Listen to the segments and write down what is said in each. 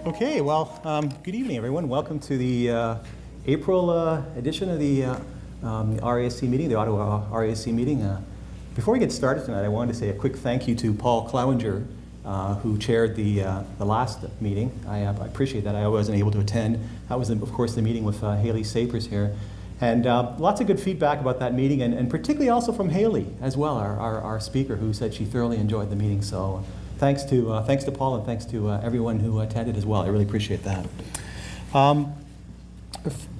Okay, well, good evening, everyone. Welcome to the April edition of the RASC meeting, the Ottawa RASC meeting. Before we get started tonight, I wanted to say a quick thank you to Paul Clowinger, who chaired the last meeting. I appreciate that. I wasn't able to attend. That was, of course, the meeting with Haley Sapers here. And lots of good feedback about that meeting, and particularly also from Haley as well, our speaker, who said she thoroughly enjoyed the meeting. So thanks to Paul, and thanks to everyone who attended as well. I really appreciate that.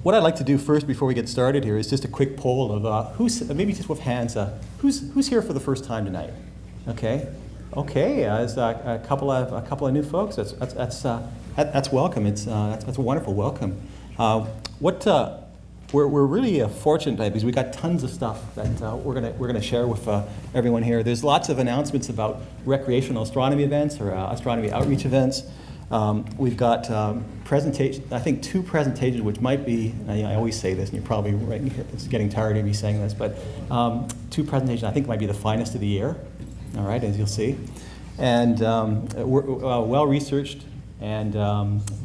What I'd like to do first before we get started here is just a quick poll of who's, maybe just with hands, who's here for the first time tonight? Okay, there's a couple of new folks. That's welcome. That's a wonderful welcome. We're really fortunate tonight because we got tons of stuff that we're gonna share with everyone here. There's lots of announcements about recreational astronomy events or astronomy outreach events. We've got presentations. I think 2 presentations, which might be. I always say this, and you're probably right. It's getting tired of me saying this, but 2 presentations I think might be the finest of the year. All right, as you'll see, and we're well researched and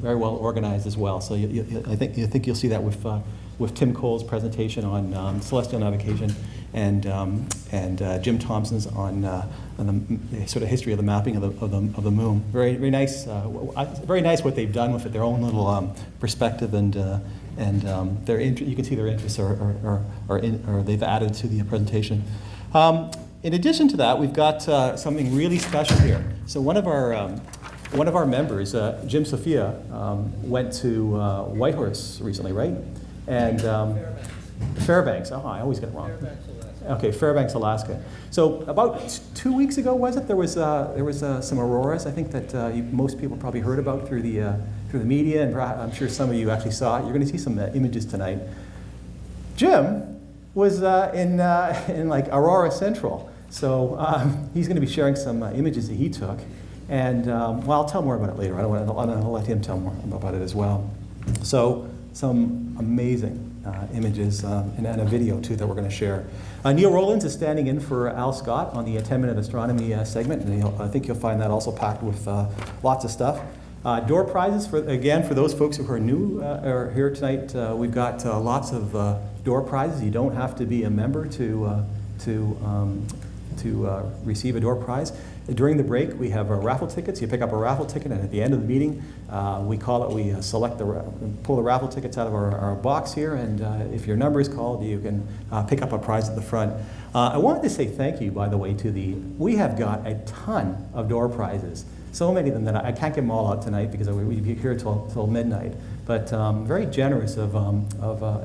very well organized as well. So I think you'll see that with Tim Cole's presentation on celestial navigation and Jim Thompson's on the sort of history of the mapping of the moon. Very nice. Very nice what they've done with it. Their own little perspective and their you can see their interests are they've added to the presentation. In addition to that, we've got something really special here. So one of our members, Jim Sofia, went to Whitehorse recently, right? And Fairbanks. Oh, I always get it wrong. Okay, Fairbanks, Alaska. So about 2 weeks ago, was it? There was some auroras. I think that most people probably heard about through the media, and I'm sure some of you actually saw it. You're going to see some images tonight. Jim was in like Aurora Central, so he's going to be sharing some images that he took. And well, I'll tell more about it later. I'll let him tell more about it as well. So some amazing images and a video too that we're going to share. Neil Rowlands is standing in for Al Scott on the 10-minute astronomy segment, and I think you'll find that also packed with lots of stuff. Door prizes for those folks who are new or here tonight. We've got lots of door prizes. You don't have to be a member to receive a door prize. During the break, we have raffle tickets. You pick up a raffle ticket, and at the end of the meeting, we pull the raffle tickets out of our box here, and if your number is called, you can pick up a prize at the front. I wanted to say thank you, by the way, we have got a ton of door prizes. So many of them that I can't get them all out tonight because we'll be here till midnight. But very generous of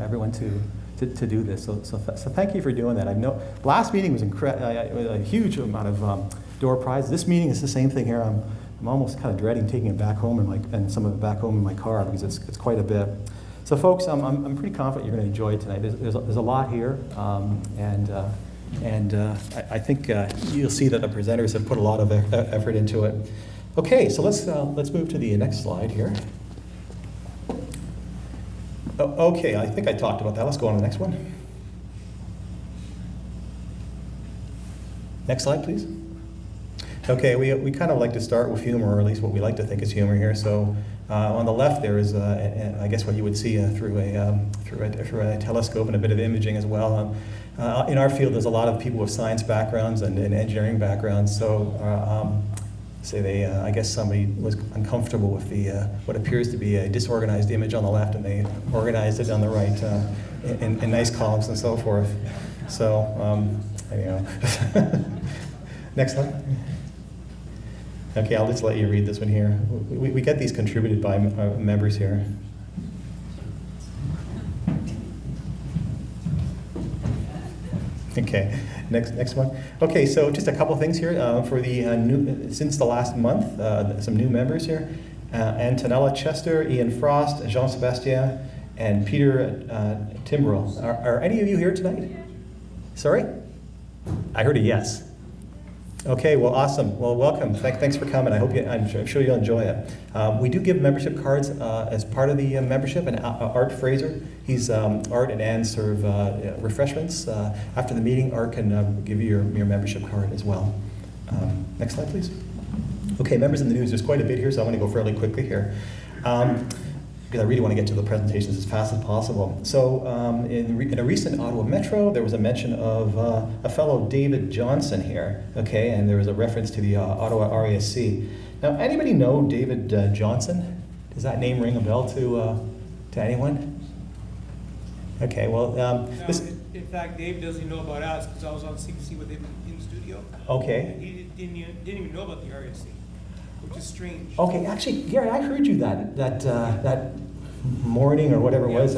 everyone to do this. So thank you for doing that. I know last meeting was a huge amount of door prizes. This meeting is the same thing here. I'm almost kind of dreading taking it back home and some of it back home in my car because it's quite a bit. So folks, I'm pretty confident you're going to enjoy it tonight. There's a lot here, and I think you'll see that the presenters have put a lot of effort into it. Okay, so let's move to the next slide here. Okay, I think I talked about that. Let's go on to the next one. Next slide, please. Okay, we kind of like to start with humor, or at least what we like to think is humor here. So on the left there is, I guess, what you would see through a telescope and a bit of imaging as well. In our field, there's a lot of people with science backgrounds and engineering backgrounds. So I guess somebody was uncomfortable with what appears to be a disorganized image on the left, and they organized it on the right in nice columns and so forth. So anyway, next slide. Okay, I'll just let you read this one here. We get these contributed by members here. Okay, next one. Okay, so just a couple things here for the since the last month, some new members here. Antonella Chester, Ian Frost, Jean-Sebastien, and Peter Timbrell. Are any of you here tonight? Sorry? I heard a yes. Okay, well, awesome. Well, welcome. Thanks for coming. I'm sure you'll enjoy it. We do give membership cards as part of the membership, and Art Fraser, he's Art and Anne serve refreshments. After the meeting, Art can give you your membership card as well. Next slide, please. Okay, members in the news, there's quite a bit here, so I'm going to go fairly quickly here. because I really want to get to the presentations as fast as possible. So in a recent Ottawa Metro, there was a mention of a fellow David Johnson here, okay, and there was a reference to the Ottawa RASC. Now, anybody know David Johnson? Does that name ring a bell to anyone? Okay, well, in fact, Dave doesn't know about us because I was on CBC with him in the studio. Okay. He didn't even know about the RASC, which is strange. Okay, actually, Gary, I heard you that morning or whatever it was,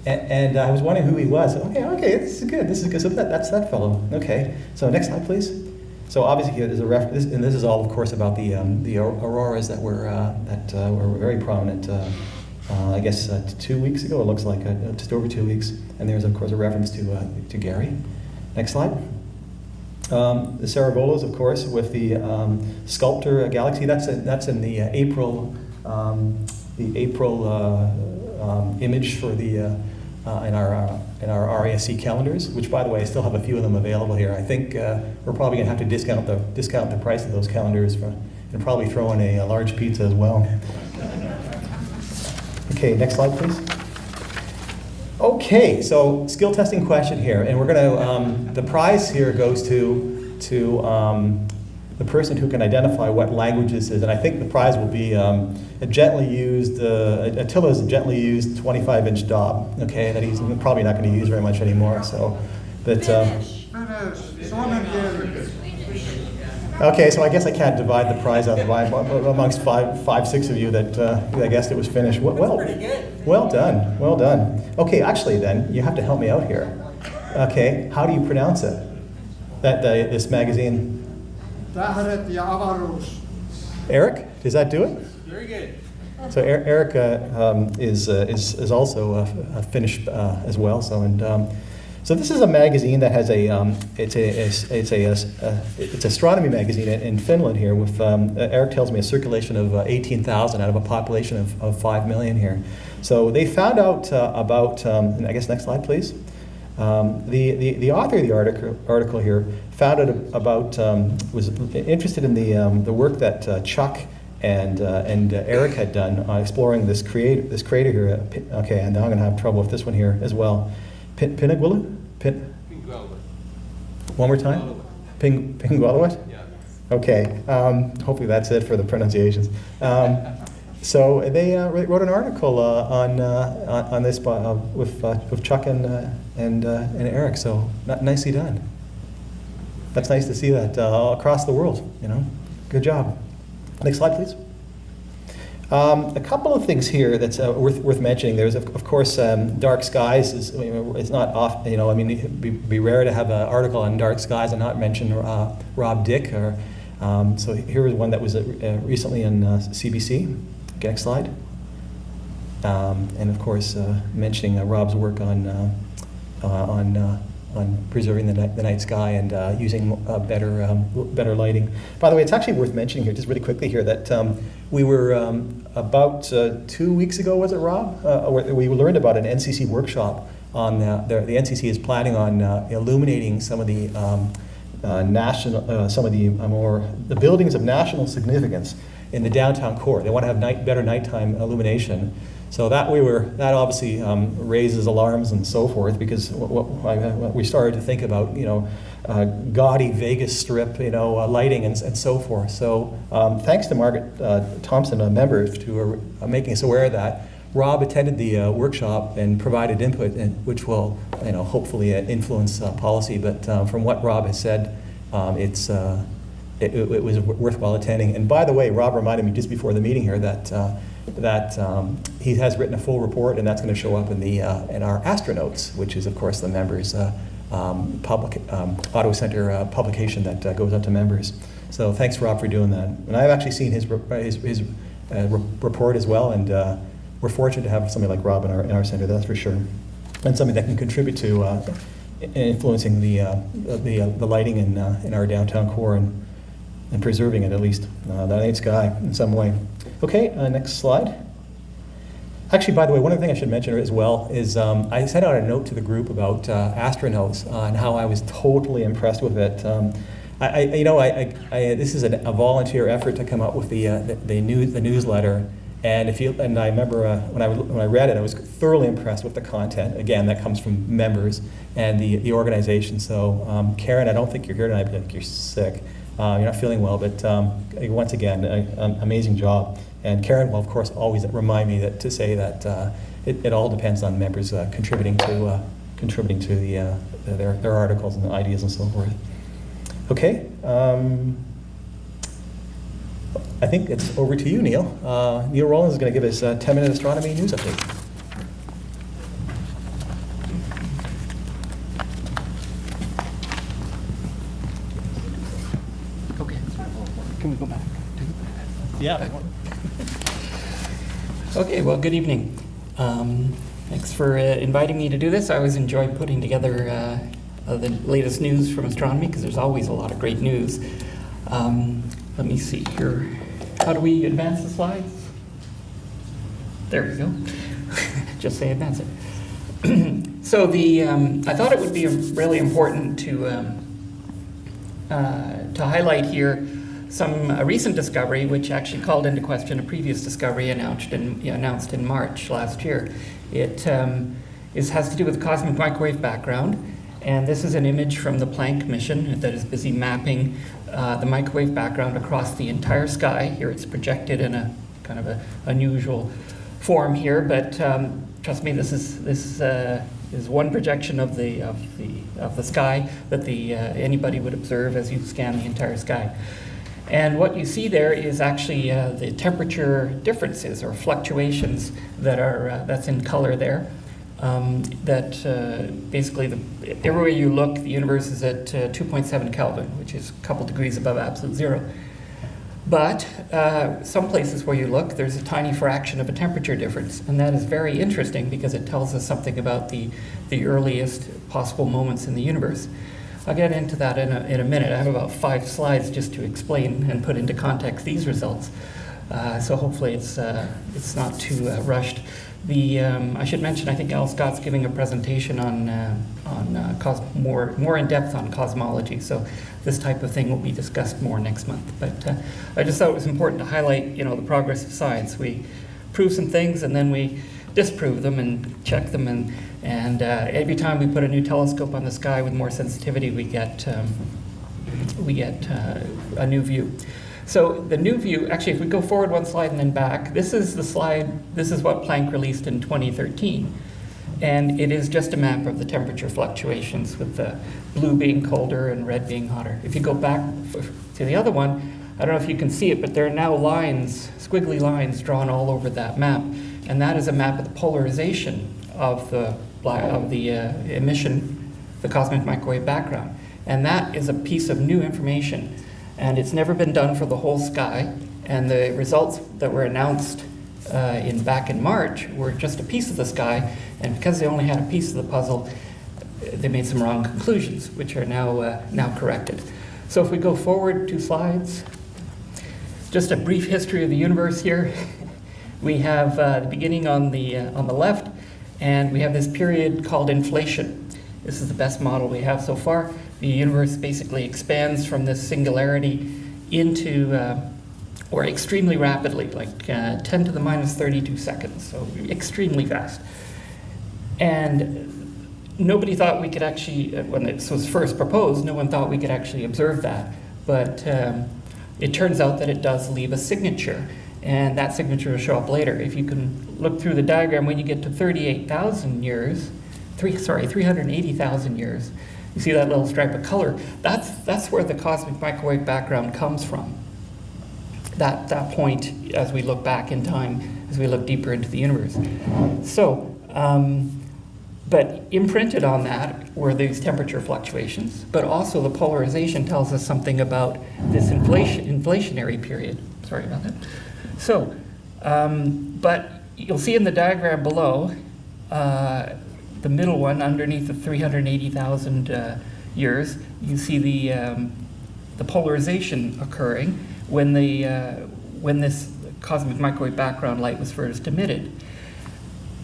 and I was wondering who he was. Okay, this is good. So that's that fellow. Okay, so next slide, please. So obviously, here there's a reference, and this is all, of course, about the auroras that were very prominent. I guess 2 weeks ago. It looks like just over 2 weeks, and there's of course a reference to Gary. Next slide. The Sarabolas, of course, with the Sculptor Galaxy. That's in the April image for the in our RASC calendars. Which, by the way, I still have a few of them available here. I think we're probably going to have to discount the price of those calendars and probably throw in a large pizza as well. Okay, next slide, please. Okay, so skill testing question here, and we're going to, the prize here goes to the person who can identify what language this is, and I think the prize will be a gently used, Attila's gently used 25-inch Dob, okay, that he's probably not going to use very much anymore, so, but... Okay, so I guess I can't divide the prize out amongst five, six of you that I guessed it was Finnish. Well done. Okay, actually then, you have to help me out here. Okay, how do you pronounce it? This magazine? Eric, does that do it? Very good. So Eric is also a Finnish as well. So so this is a magazine that has it's astronomy magazine in Finland here with Eric tells me a circulation of 18,000 out of a population of 5 million here. So they found out about and I guess next slide please. The author of the article here found out about was interested in the work that Chuck and Eric had done exploring this crater here. Okay, and now I'm going to have trouble with this one here as well. Pingualuit? One more time? Pingualuit? Yeah. Okay, hopefully that's it for the pronunciations. So they wrote an article on this with Chuck and Eric. So nicely done. That's nice to see that across the world. Good job. Next slide, please. A couple of things here that's worth mentioning. There's of course dark skies. It's not off. It'd be rare to have an article on dark skies and not mention Rob Dick. So here is one that was recently in CBC. Okay, next slide. And of course, mentioning Rob's work on preserving the night sky and using better lighting. By the way, it's actually worth mentioning here, just really quickly here, that we were about 2 weeks ago, was it, Rob? We learned about an NCC workshop on the NCC is planning on illuminating some of the the buildings of national significance in the downtown core. They want to have better nighttime illumination. So that obviously raises alarms and so forth, because we started to think about gaudy Vegas Strip lighting and so forth. So thanks to Margaret Thompson, members, who are making us aware of that. Rob attended the workshop and provided input, which will hopefully influence policy. But from what Rob has said, it was worthwhile attending. And by the way, Rob reminded me just before the meeting here that he has written a full report, and that's going to show up in our Astronotes, which is of course the members' Ottawa Centre publication that goes out to members. So thanks, Rob, for doing that. And I've actually seen his report as well, and we're fortunate to have somebody like Rob in our centre, that's for sure, and somebody that can contribute to influencing the lighting in our downtown core and preserving it, at least, the night sky in some way. Okay, next slide. Actually, by the way, one other thing I should mention as well is I sent out a note to the group about Astronotes and how I was totally impressed with it. This is a volunteer effort to come up with the newsletter, And I remember when I read it, I was thoroughly impressed with the content. Again, that comes from members and the organization. So Karen, I don't think you're here tonight. I think you're sick. You're not feeling well, but once again, amazing job. And Karen will, of course, always remind me to say that it all depends on members contributing to their articles and ideas and so forth. Okay. I think it's over to you, Neil. Neil Rowlands is going to give us a 10-minute astronomy news update. Okay. Can we go back? Yeah. Okay, well, good evening. Thanks for inviting me to do this. I always enjoy putting together the latest news from astronomy because there's always a lot of great news. Let me see here. How do we advance the slides? There we go. Just say advance it. So I thought it would be really important to highlight here a recent discovery, which actually called into question a previous discovery announced in March last year. It has to do with the cosmic microwave background, and this is an image from the Planck mission that is busy mapping the microwave background across the entire sky. Here it's projected in a kind of a unusual form here, but trust me, this is one projection of the sky that anybody would observe as you scan the entire sky. And what you see there is actually the temperature differences or fluctuations that's in color there. Basically, everywhere you look, the universe is at 2.7 Kelvin, which is a couple degrees above absolute zero. But some places where you look, there's a tiny fraction of a temperature difference, and that is very interesting because it tells us something about the earliest possible moments in the universe. I'll get into that in a minute. I have about 5 slides just to explain and put into context these results. So hopefully it's not too rushed. I should mention, I think Al Scott's giving a presentation more in depth on cosmology. So this type of thing will be discussed more next month. But I just thought it was important to highlight, the progress of science. We prove some things and then we disprove them and check them, and every time we put a new telescope on the sky with more sensitivity, we get a new view. So the new view, actually, if we go forward one slide and then back, this is the slide, this is what Planck released in 2013. And it is just a map of the temperature fluctuations, with the blue being colder and red being hotter. If you go back to the other one, I don't know if you can see it, but there are now lines, squiggly lines drawn all over that map. And that is a map of the polarization of the emission, the cosmic microwave background. And that is a piece of new information. And it's never been done for the whole sky. And the results that were announced back in March were just a piece of the sky. And because they only had a piece of the puzzle, they made some wrong conclusions, which are now corrected. So if we go forward 2 slides, just a brief history of the universe here. We have the beginning on the left, and we have this period called inflation. This is the best model we have so far. The universe basically expands from this singularity into, or extremely rapidly, like 10 to the minus 32 seconds, so extremely fast. And nobody thought we could actually, when this was first proposed, no one thought we could actually observe that. But it turns out that it does leave a signature. And that signature will show up later. If you can look through the diagram, when you get to 380,000 years, you see that little stripe of color. That's where the cosmic microwave background comes from. That point, as we look back in time, as we look deeper into the universe. So, but imprinted on that were these temperature fluctuations, but also the polarization tells us something about this inflationary period. Sorry about that. So, but you'll see in the diagram below, the middle one underneath the 380,000 years, you see the polarization occurring when this cosmic microwave background light was first emitted.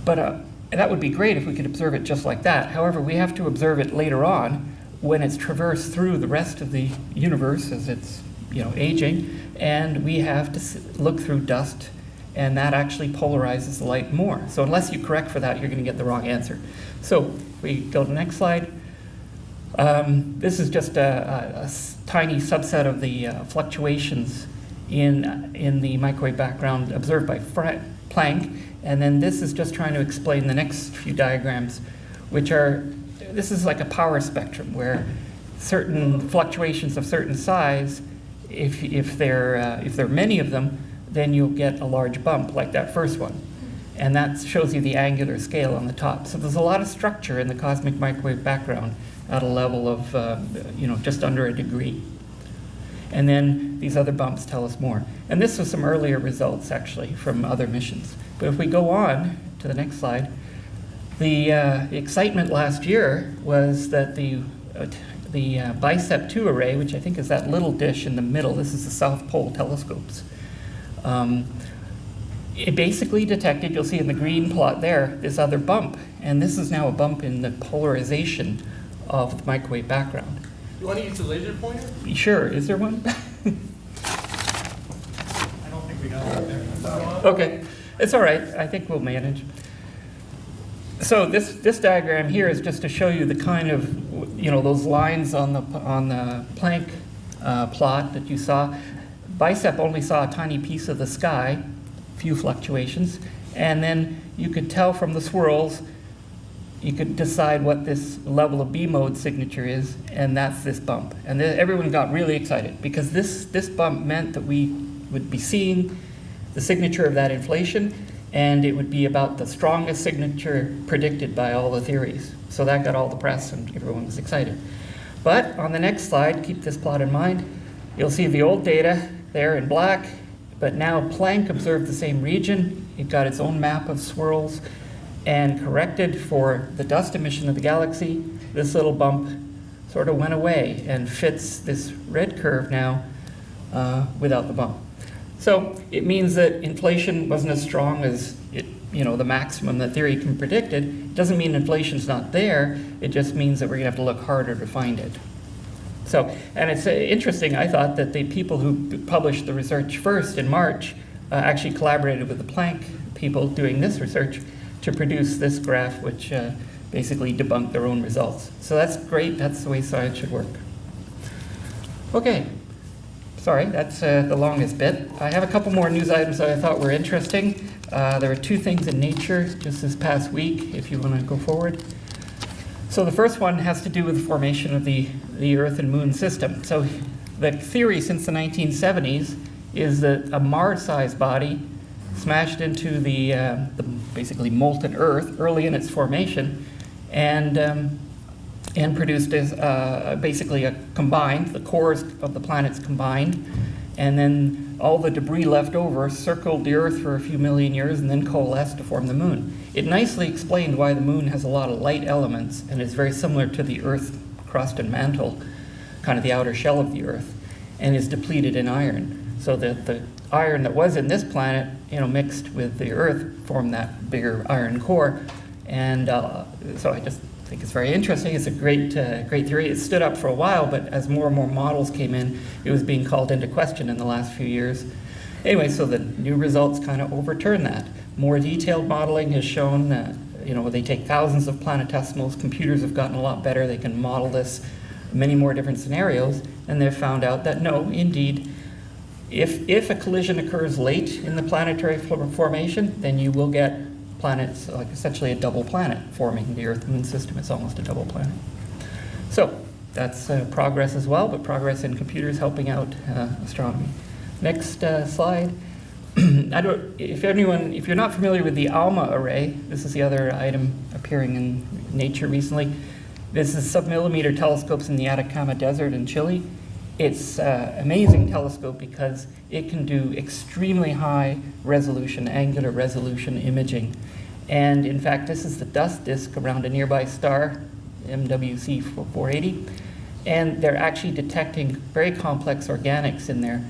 But that would be great if we could observe it just like that. However, we have to observe it later on when it's traversed through the rest of the universe as it's aging, and we have to look through dust and that actually polarizes the light more. So unless you correct for that, you're going to get the wrong answer. So if we go to the next slide. This is just a tiny subset of the fluctuations in the microwave background observed by Planck, and then this is just trying to explain the next few diagrams, which are, this is like a power spectrum where certain fluctuations of certain size, if there are many of them, then you'll get a large bump like that first one. And that shows you the angular scale on the top. So there's a lot of structure in the cosmic microwave background at a level of just under a degree. And then these other bumps tell us more. And this was some earlier results actually from other missions. But if we go on to the next slide, the excitement last year was that the BICEP 2 array, which I think is that little dish in the middle, this is the South Pole telescopes. It basically detected, you'll see in the green plot there, this other bump. And this is now a bump in the polarization of the microwave background. You want to use the laser pointer? Sure, is there one? I don't think we got it there. Okay, it's all right, I think we'll manage. So this diagram here is just to show you the kind of, those lines on the Planck plot that you saw. BICEP only saw a tiny piece of the sky, few fluctuations, and then you could tell from the swirls, you could decide what this level of B mode signature is, and that's this bump. And then everyone got really excited because this bump meant that we would be seeing the signature of that inflation, and it would be about the strongest signature predicted by all the theories. So that got all the press and everyone was excited. But on the next slide, keep this plot in mind, you'll see the old data there in black, but now Planck observed the same region. It got its own map of swirls and corrected for the dust emission of the galaxy. This little bump sort of went away and fits this red curve now without the bump. So it means that inflation wasn't as strong as the maximum that theory can predict it. It doesn't mean inflation's not there. It just means that we're going to have to look harder to find it. So, and it's interesting, I thought, that the people who published the research first in March actually collaborated with the Planck people doing this research to produce this graph, which basically debunked their own results. So that's great. That's the way science should work. Okay. Sorry, that's the longest bit. I have a couple more news items that I thought were interesting. There were two things in Nature just this past week, if you want to go forward. So the first one has to do with the formation of the Earth and Moon system. So the theory since the 1970s is that a Mars-sized body smashed into the basically molten Earth early in its formation, and produced basically a combined, the cores of the planets combined, and then all the debris left over circled the Earth for a few million years and then coalesced to form the Moon. It nicely explained why the Moon has a lot of light elements and is very similar to the Earth crust and mantle, kind of the outer shell of the Earth, and is depleted in iron. So that the iron that was in this planet, mixed with the Earth, formed that bigger iron core. And so I just think it's very interesting. It's a great theory. It stood up for a while, but as more and more models came in, it was being called into question in the last few years. Anyway, so the new results kind of overturn that. More detailed modeling has shown that, they take thousands of planetesimals. Computers have gotten a lot better. They can model this, many more different scenarios, and they've found out that no, indeed, if a collision occurs late in the planetary formation, then you will get planets, like essentially a double planet forming the Earth-Moon system. It's almost a double planet. So that's progress as well, but progress in computers helping out astronomy. Next slide. If you're not familiar with the ALMA array, this is the other item appearing in Nature recently. This is submillimeter telescopes in the Atacama Desert in Chile. It's an amazing telescope because it can do extremely high resolution, angular resolution imaging. And in fact, this is the dust disk around a nearby star, MWC 480. And they're actually detecting very complex organics in there,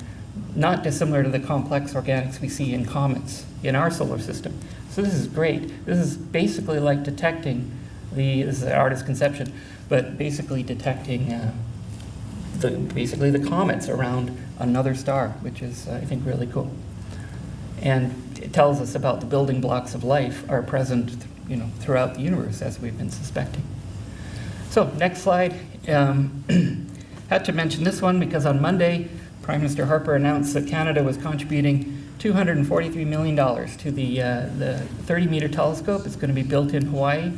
not dissimilar to the complex organics we see in comets in our solar system. So this is great. This is basically like detecting this is an artist's conception, but basically detecting the comets around another star, which is, I think, really cool. And it tells us about the building blocks of life are present, throughout the universe, as we've been suspecting. So, next slide. Had to mention this one because on Monday, Prime Minister Harper announced that Canada was contributing $243 million to the 30-meter telescope. It's going to be built in Hawaii.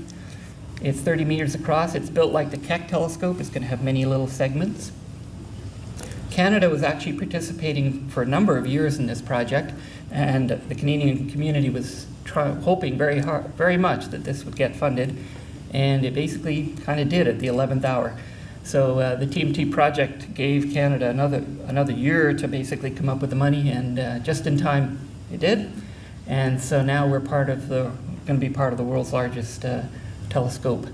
It's 30 meters across. It's built like the Keck telescope. It's going to have many little segments. Canada was actually participating for a number of years in this project, and the Canadian community was hoping very much that this would get funded, and it basically kind of did at the 11th hour. So the TMT project gave Canada another year to basically come up with the money, and just in time it did. And so now we're going to be part of the world's largest telescope,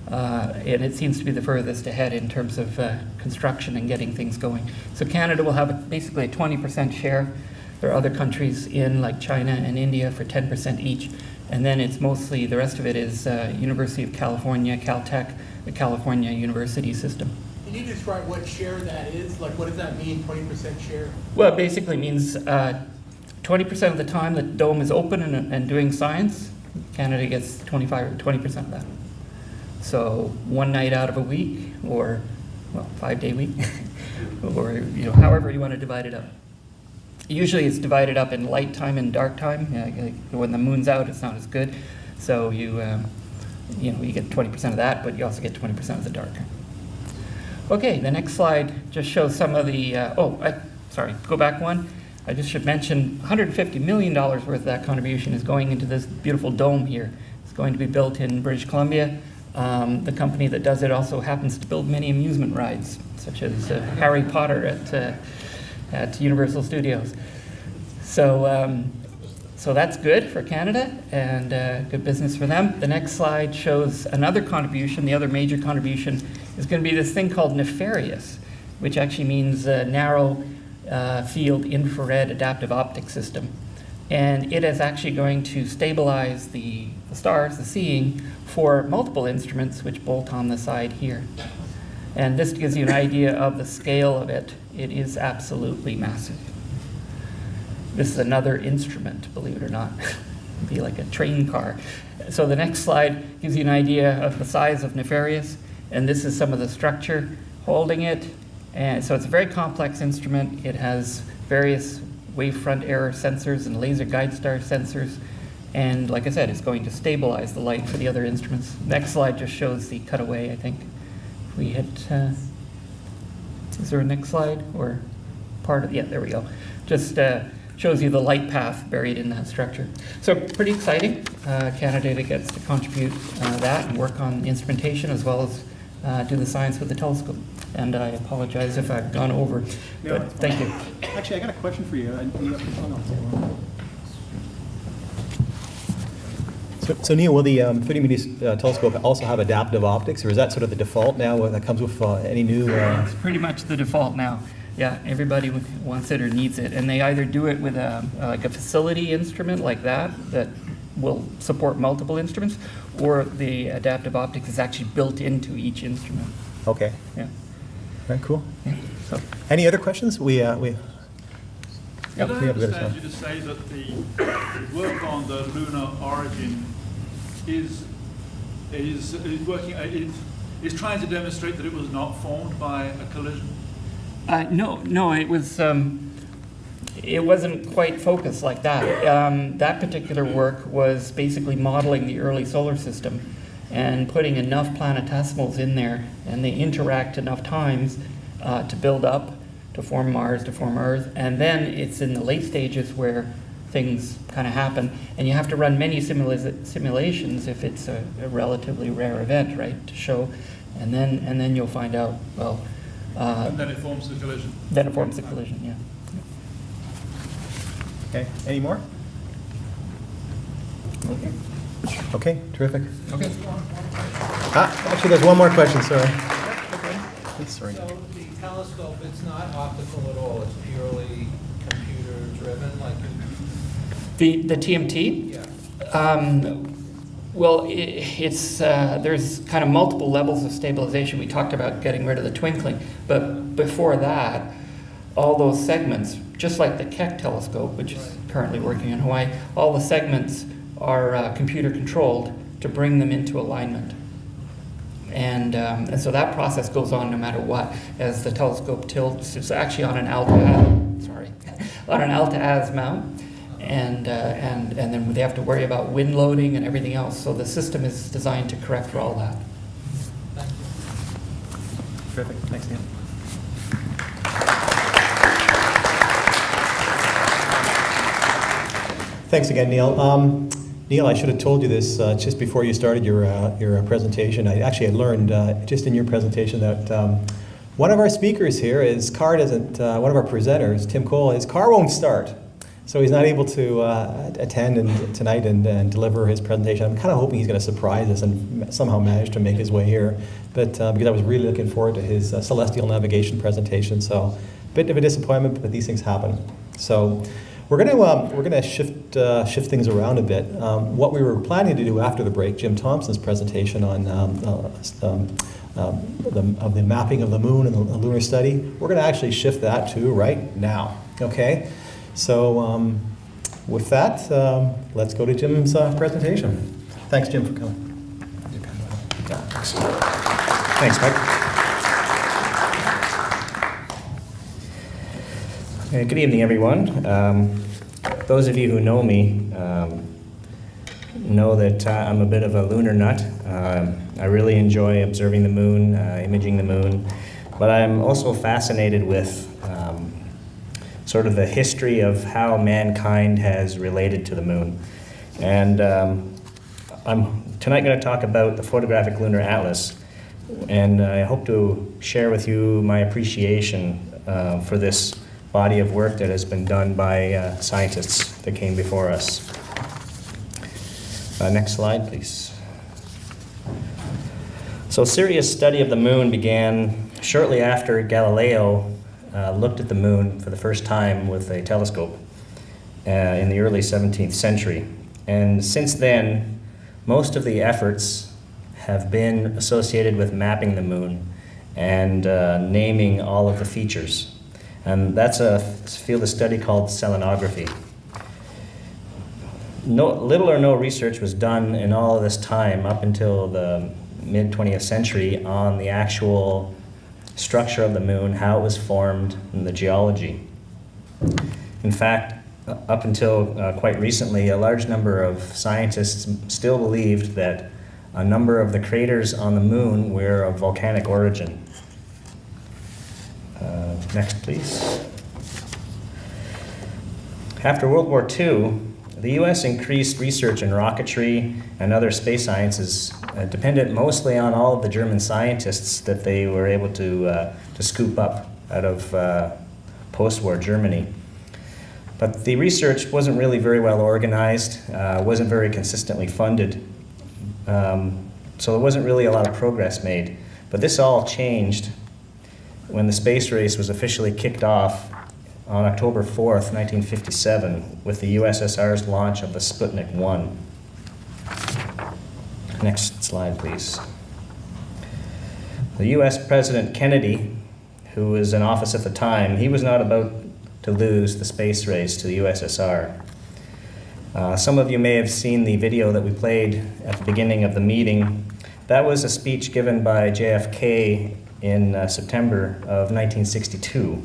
and it seems to be the furthest ahead in terms of construction and getting things going. So Canada will have basically a 20% share. There are other countries in, like China and India, for 10% each. And then it's mostly, the rest of it is University of California, Caltech, the California University system. Can you describe what share that is? Like, what does that mean, 20% share? Well, it basically means 20% of the time the dome is open and doing science, Canada gets 20% of that. So one night out of a week, or, 5-day week, or, however you want to divide it up. Usually it's divided up in light time and dark time. When the moon's out, it's not as good. So you get 20% of that, but you also get 20% of the dark. Okay, the next slide just shows some of the, go back one. I just should mention $150 million worth of that contribution is going into this beautiful dome here. It's going to be built in British Columbia. The company that does it also happens to build many amusement rides, such as Harry Potter at Universal Studios. So that's good for Canada and good business for them. The next slide shows another contribution. The other major contribution is going to be this thing called nefarious, which actually means narrow field infrared adaptive optic system. And it is actually going to stabilize the stars, the seeing, for multiple instruments which bolt on the side here. And this gives you an idea of the scale of it. It is absolutely massive. This is another instrument, believe it or not. It'd be like a train car. So the next slide gives you an idea of the size of nefarious, and this is some of the structure holding it. And so it's a very complex instrument. It has various wavefront error sensors and laser guide star sensors. And like I said, it's going to stabilize the light for the other instruments. Next slide just shows the cutaway, I think. If we hit, is there a next slide or part of, yeah, there we go. Just shows you the light path buried in that structure. So pretty exciting. Canada gets to contribute that and work on instrumentation as well as do the science with the telescope. And I apologize if I've gone over, but thank you. Actually, I got a question for you. So Neil, will the 30-meter telescope also have adaptive optics, or is that sort of the default now that comes with any new? It's pretty much the default now. Yeah, everybody wants it or needs it, and they either do it with like a facility instrument like that will support multiple instruments, or the adaptive optics is actually built into each instrument. Okay. Yeah. Very cool. Yeah. So. Any other questions? Did I understand you to say that the work on the lunar origin is trying to demonstrate that it was not formed by a collision? No, it was. It wasn't quite focused like that. That particular work was basically modeling the early solar system and putting enough planetesimals in there, and they interact enough times to build up, to form Mars, to form Earth, and then it's in the late stages where things kind of happen, and you have to run many simulations if it's a relatively rare event, right, to show, and then you'll find out, well... and then it forms the collision. Then it forms the collision, yeah. Okay, any more? Okay. Okay, terrific. Okay. Actually, there's one more question, sorry. Sorry. So the telescope, it's not optical at all, it's purely computer-driven, like... The TMT? Yeah. Well, it's there's kind of multiple levels of stabilization. We talked about getting rid of the twinkling, but before that, all those segments just like the Keck telescope, which is currently working in Hawaii, all the segments are computer controlled to bring them into alignment. And so that process goes on no matter what. As the telescope tilts, it's actually on an on an Alta-Az mount, and then they have to worry about wind loading and everything else. So the system is designed to correct for all that. Thank you. Terrific. Thanks, Neil. Thanks again, Neil. Neil, I should have told you this just before you started your presentation. I actually had learned just in your presentation that one of our speakers here, his car doesn't, one of our presenters, Tim Cole, his car won't start. So he's not able to attend tonight and deliver his presentation. I'm kind of hoping he's going to surprise us and somehow manage to make his way here. But because I was really looking forward to his celestial navigation presentation. So a bit of a disappointment, but these things happen. So we're going to shift things around a bit. What we were planning to do after the break, Jim Thompson's presentation on the mapping of the moon and the lunar study, we're going to actually shift that to right now. Okay, so with that, let's go to Jim's presentation. Thanks, Jim, for coming. Yeah, thanks, Mike. Good evening, everyone. Those of you who know me know that I'm a bit of a lunar nut. I really enjoy observing the moon, imaging the moon, but I'm also fascinated with sort of the history of how mankind has related to the moon. And I'm tonight going to talk about the Photographic Lunar Atlas, and I hope to share with you my appreciation for this body of work that has been done by scientists that came before us. Next slide, please. So serious study of the moon began shortly after Galileo looked at the moon for the first time with a telescope in the early 17th century. And since then, most of the efforts have been associated with mapping the moon and naming all of the features. And that's a field of study called selenography. Little or no research was done in all of this time up until the mid-20th century on the actual structure of the moon, how it was formed, and the geology. In fact, up until quite recently, a large number of scientists still believed that a number of the craters on the moon were of volcanic origin. Next, please. After World War II, the U.S. increased research in rocketry and other space sciences, dependent mostly on all of the German scientists that they were able to scoop up out of post-war Germany. But the research wasn't really very well organized, wasn't very consistently funded, so there wasn't really a lot of progress made. But this all changed when the space race was officially kicked off on October 4th, 1957, with the USSR's launch of the Sputnik 1. Next slide, please. The US President Kennedy, who was in office at the time, he was not about to lose the space race to the USSR. Some of you may have seen the video that we played at the beginning of the meeting. That was a speech given by JFK in September of 1962.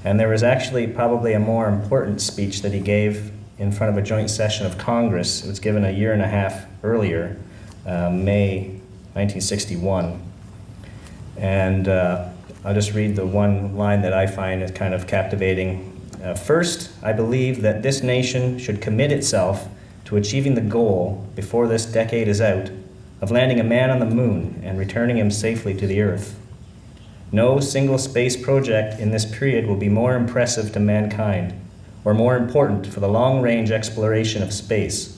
And there was actually probably a more important speech that he gave in front of a joint session of Congress. It was given a year and a half earlier, May 1961. And I'll just read the one line that I find is kind of captivating. First, I believe that this nation should commit itself to achieving the goal, before this decade is out, of landing a man on the moon and returning him safely to the Earth. No single space project in this period will be more impressive to mankind or more important for the long-range exploration of space,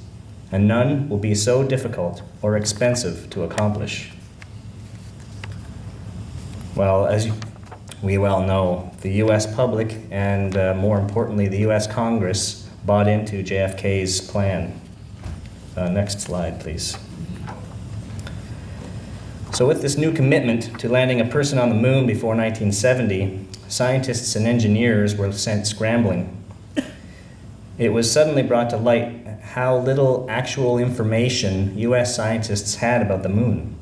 and none will be so difficult or expensive to accomplish. Well, as we well know, the U.S. public and more importantly, the U.S. Congress bought into JFK's plan. Next slide, please. So with this new commitment to landing a person on the moon before 1970, scientists and engineers were sent scrambling. It was suddenly brought to light how little actual information US scientists had about the moon.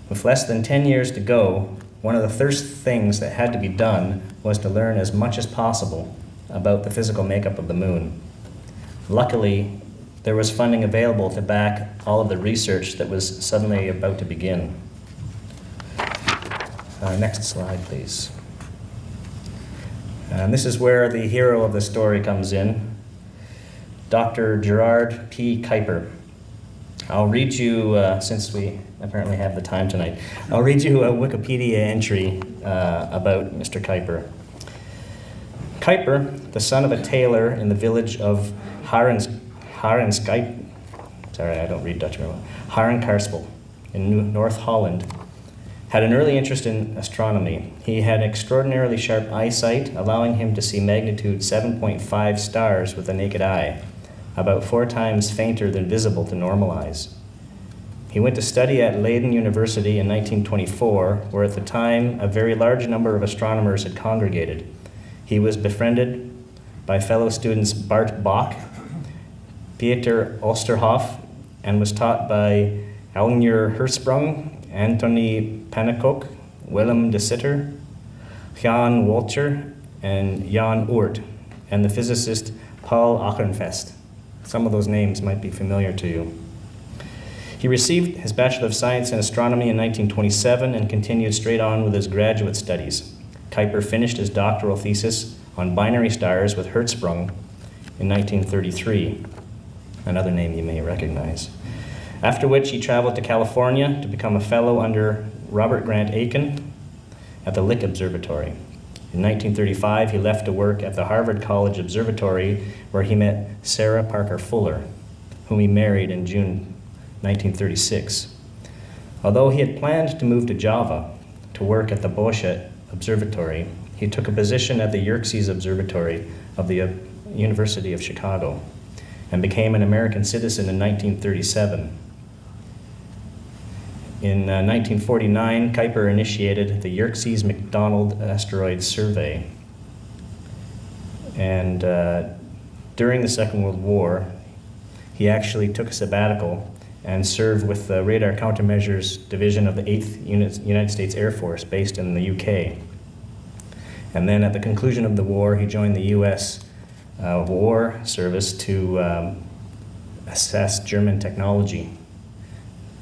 With less than 10 years to go, one of the first things that had to be done was to learn as much as possible about the physical makeup of the moon. Luckily, there was funding available to back all of the research that was suddenly about to begin. Next slide, please. And this is where the hero of the story comes in, Dr. Gerard P. Kuiper. I'll read you, since we apparently have the time tonight, I'll read you a Wikipedia entry about Mr. Kuiper. Kuiper, the son of a tailor in the village of Harenkarspel in North Holland, had an early interest in astronomy. He had extraordinarily sharp eyesight, allowing him to see magnitude 7.5 stars with the naked eye, about 4 times fainter than visible to normal eyes. He went to study at Leiden University in 1924, where at the time a very large number of astronomers had congregated. He was befriended by fellow students Bart Bach, Pieter Oosterhoff, and was taught by Alnir Hersprung, Antony Pannekoek, Willem de Sitter, Jan Woltjer, and Jan Oort, and the physicist Paul Achenfest. Some of those names might be familiar to you. He received his Bachelor of Science in Astronomy in 1927 and continued straight on with his graduate studies. Kuiper finished his doctoral thesis on binary stars with Hertzsprung in 1933, another name you may recognize. After which he traveled to California to become a fellow under Robert Grant Aiken at the Lick Observatory. In 1935, he left to work at the Harvard College Observatory, where he met Sarah Parker Fuller, whom he married in June 1936. Although he had planned to move to Java to work at the Boschet Observatory, he took a position at the Yerkes Observatory of the University of Chicago and became an American citizen in 1937. In 1949, Kuiper initiated the Yerkes-McDonald Asteroid Survey. And during the Second World War, he actually took a sabbatical and served with the Radar Countermeasures Division of the 8th United States Air Force based in the UK. And then at the conclusion of the war, he joined the US War Service to assess German technology,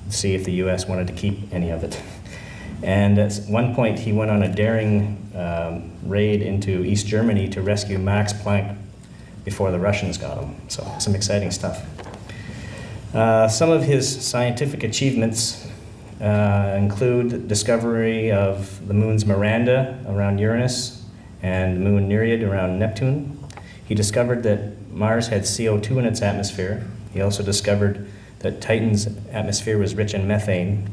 see if the US wanted to keep any of it. And at one point, he went on a daring raid into East Germany to rescue Max Planck before the Russians got him. So some exciting stuff. Some of his scientific achievements include discovery of the moon's Miranda around Uranus and the moon Nereid around Neptune. He discovered that Mars had CO2 in its atmosphere. He also discovered that Titan's atmosphere was rich in methane.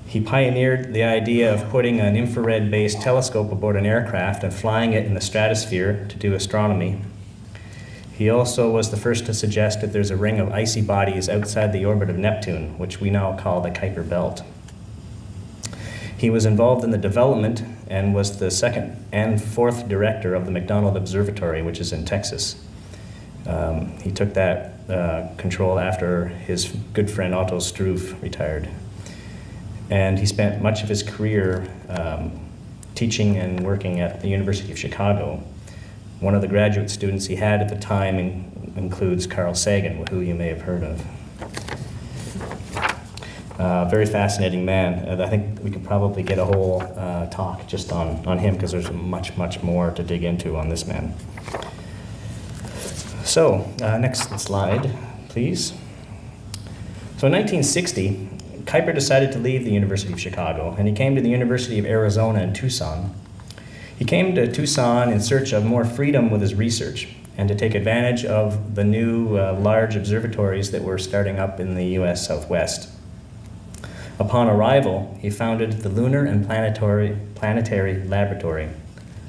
He pioneered the idea of putting an infrared-based telescope aboard an aircraft and flying it in the stratosphere to do astronomy. He also was the first to suggest that there's a ring of icy bodies outside the orbit of Neptune, which we now call the Kuiper Belt. He was involved in the development and was the 2nd and 4th director of the McDonald Observatory, which is in Texas. He took that control after his good friend Otto Struve retired. And he spent much of his career teaching and working at the University of Chicago. One of the graduate students he had at the time includes Carl Sagan, who you may have heard of. Very fascinating man. I think we could probably get a whole talk just on him, because there's much, much more to dig into on this man. So, next slide, please. So in 1960, Kuiper decided to leave the University of Chicago, and he came to the University of Arizona in Tucson. He came to Tucson in search of more freedom with his research and to take advantage of the new large observatories that were starting up in the U.S. Southwest. Upon arrival, he founded the Lunar and Planetary Laboratory,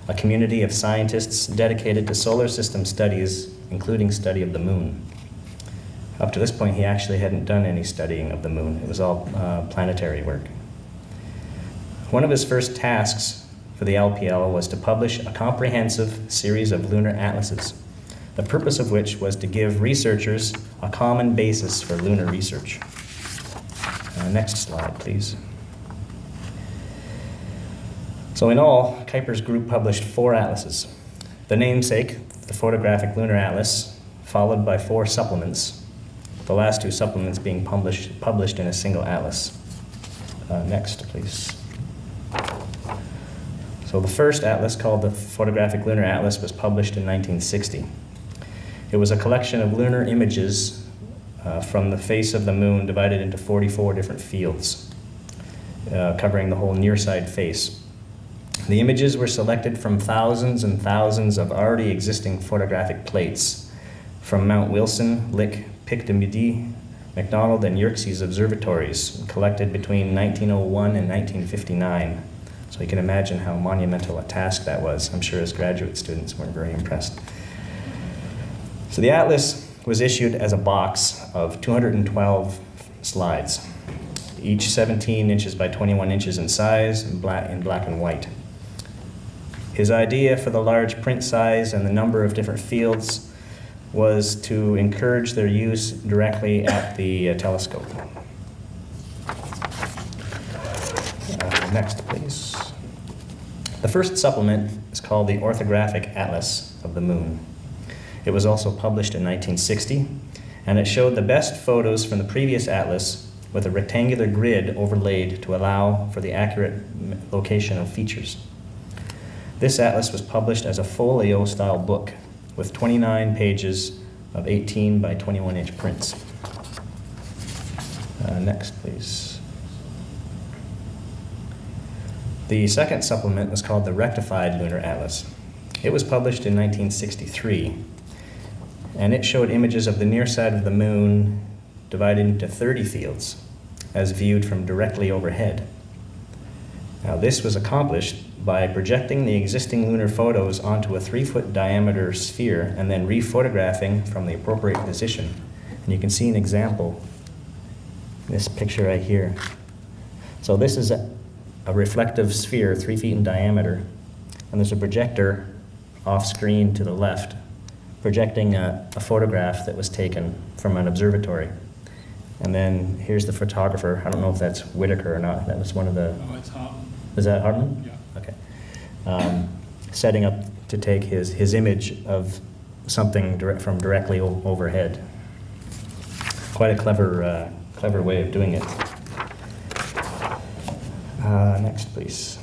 a community of scientists dedicated to solar system studies, including study of the moon. Up to this point, he actually hadn't done any studying of the moon. It was all planetary work. One of his first tasks for the LPL was to publish a comprehensive series of lunar atlases, the purpose of which was to give researchers a common basis for lunar research. Next slide, please. So in all, Kuiper's group published 4 atlases. The namesake, the Photographic Lunar Atlas, followed by 4 supplements, the last 2 supplements being published in a single atlas. Next, please. So the first atlas, called the Photographic Lunar Atlas, was published in 1960. It was a collection of lunar images from the face of the moon divided into 44 different fields, covering the whole near-side face. The images were selected from thousands and thousands of already existing photographic plates from Mount Wilson, Lick, Pic de Midi, McDonald, and Yerkes observatories, collected between 1901 and 1959. So you can imagine how monumental a task that was. I'm sure as graduate students weren't very impressed. So the atlas was issued as a box of 212 slides, each 17 inches by 21 inches in size, in black and white. His idea for the large print size and the number of different fields was to encourage their use directly at the telescope. Next, please. The first supplement is called the Orthographic Atlas of the Moon. It was also published in 1960, and it showed the best photos from the previous atlas with a rectangular grid overlaid to allow for the accurate location of features. This atlas was published as a folio-style book with 29 pages of 18 by 21 inch prints. Next, please. The second supplement was called the Rectified Lunar Atlas. It was published in 1963, and it showed images of the near side of the moon divided into 30 fields, as viewed from directly overhead. Now, this was accomplished by projecting the existing lunar photos onto a 3-foot diameter sphere and then rephotographing from the appropriate position. And you can see an example in this picture right here. So this is a reflective sphere, 3 feet in diameter, and there's a projector off screen to the left, projecting a photograph that was taken from an observatory. And then here's the photographer. I don't know if that's Whitaker or not. That was one of the... Oh, it's Hartman. Is that Hartman? Yeah. Okay. Setting up to take his image of something from directly overhead. Quite a clever way of doing it. Next, please.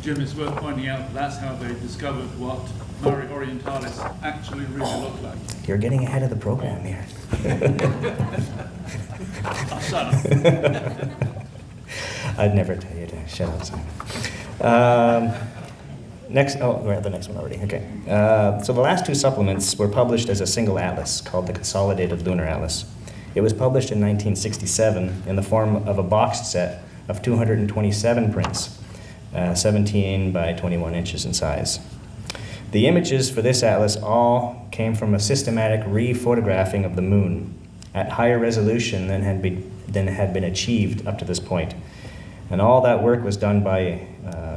Jim, it's worth pointing out that's how they discovered what Mare Orientalis actually really looked like. You're getting ahead of the program here. Oh, son. I'd never tell you to shut up, Simon. Next, we're at the next one already. Okay. So the last 2 supplements were published as a single atlas called the Consolidated Lunar Atlas. It was published in 1967 in the form of a boxed set of 227 prints, 17 by 21 inches in size. The images for this atlas all came from a systematic re-photographing of the moon at higher resolution than had been achieved up to this point. And all that work was done by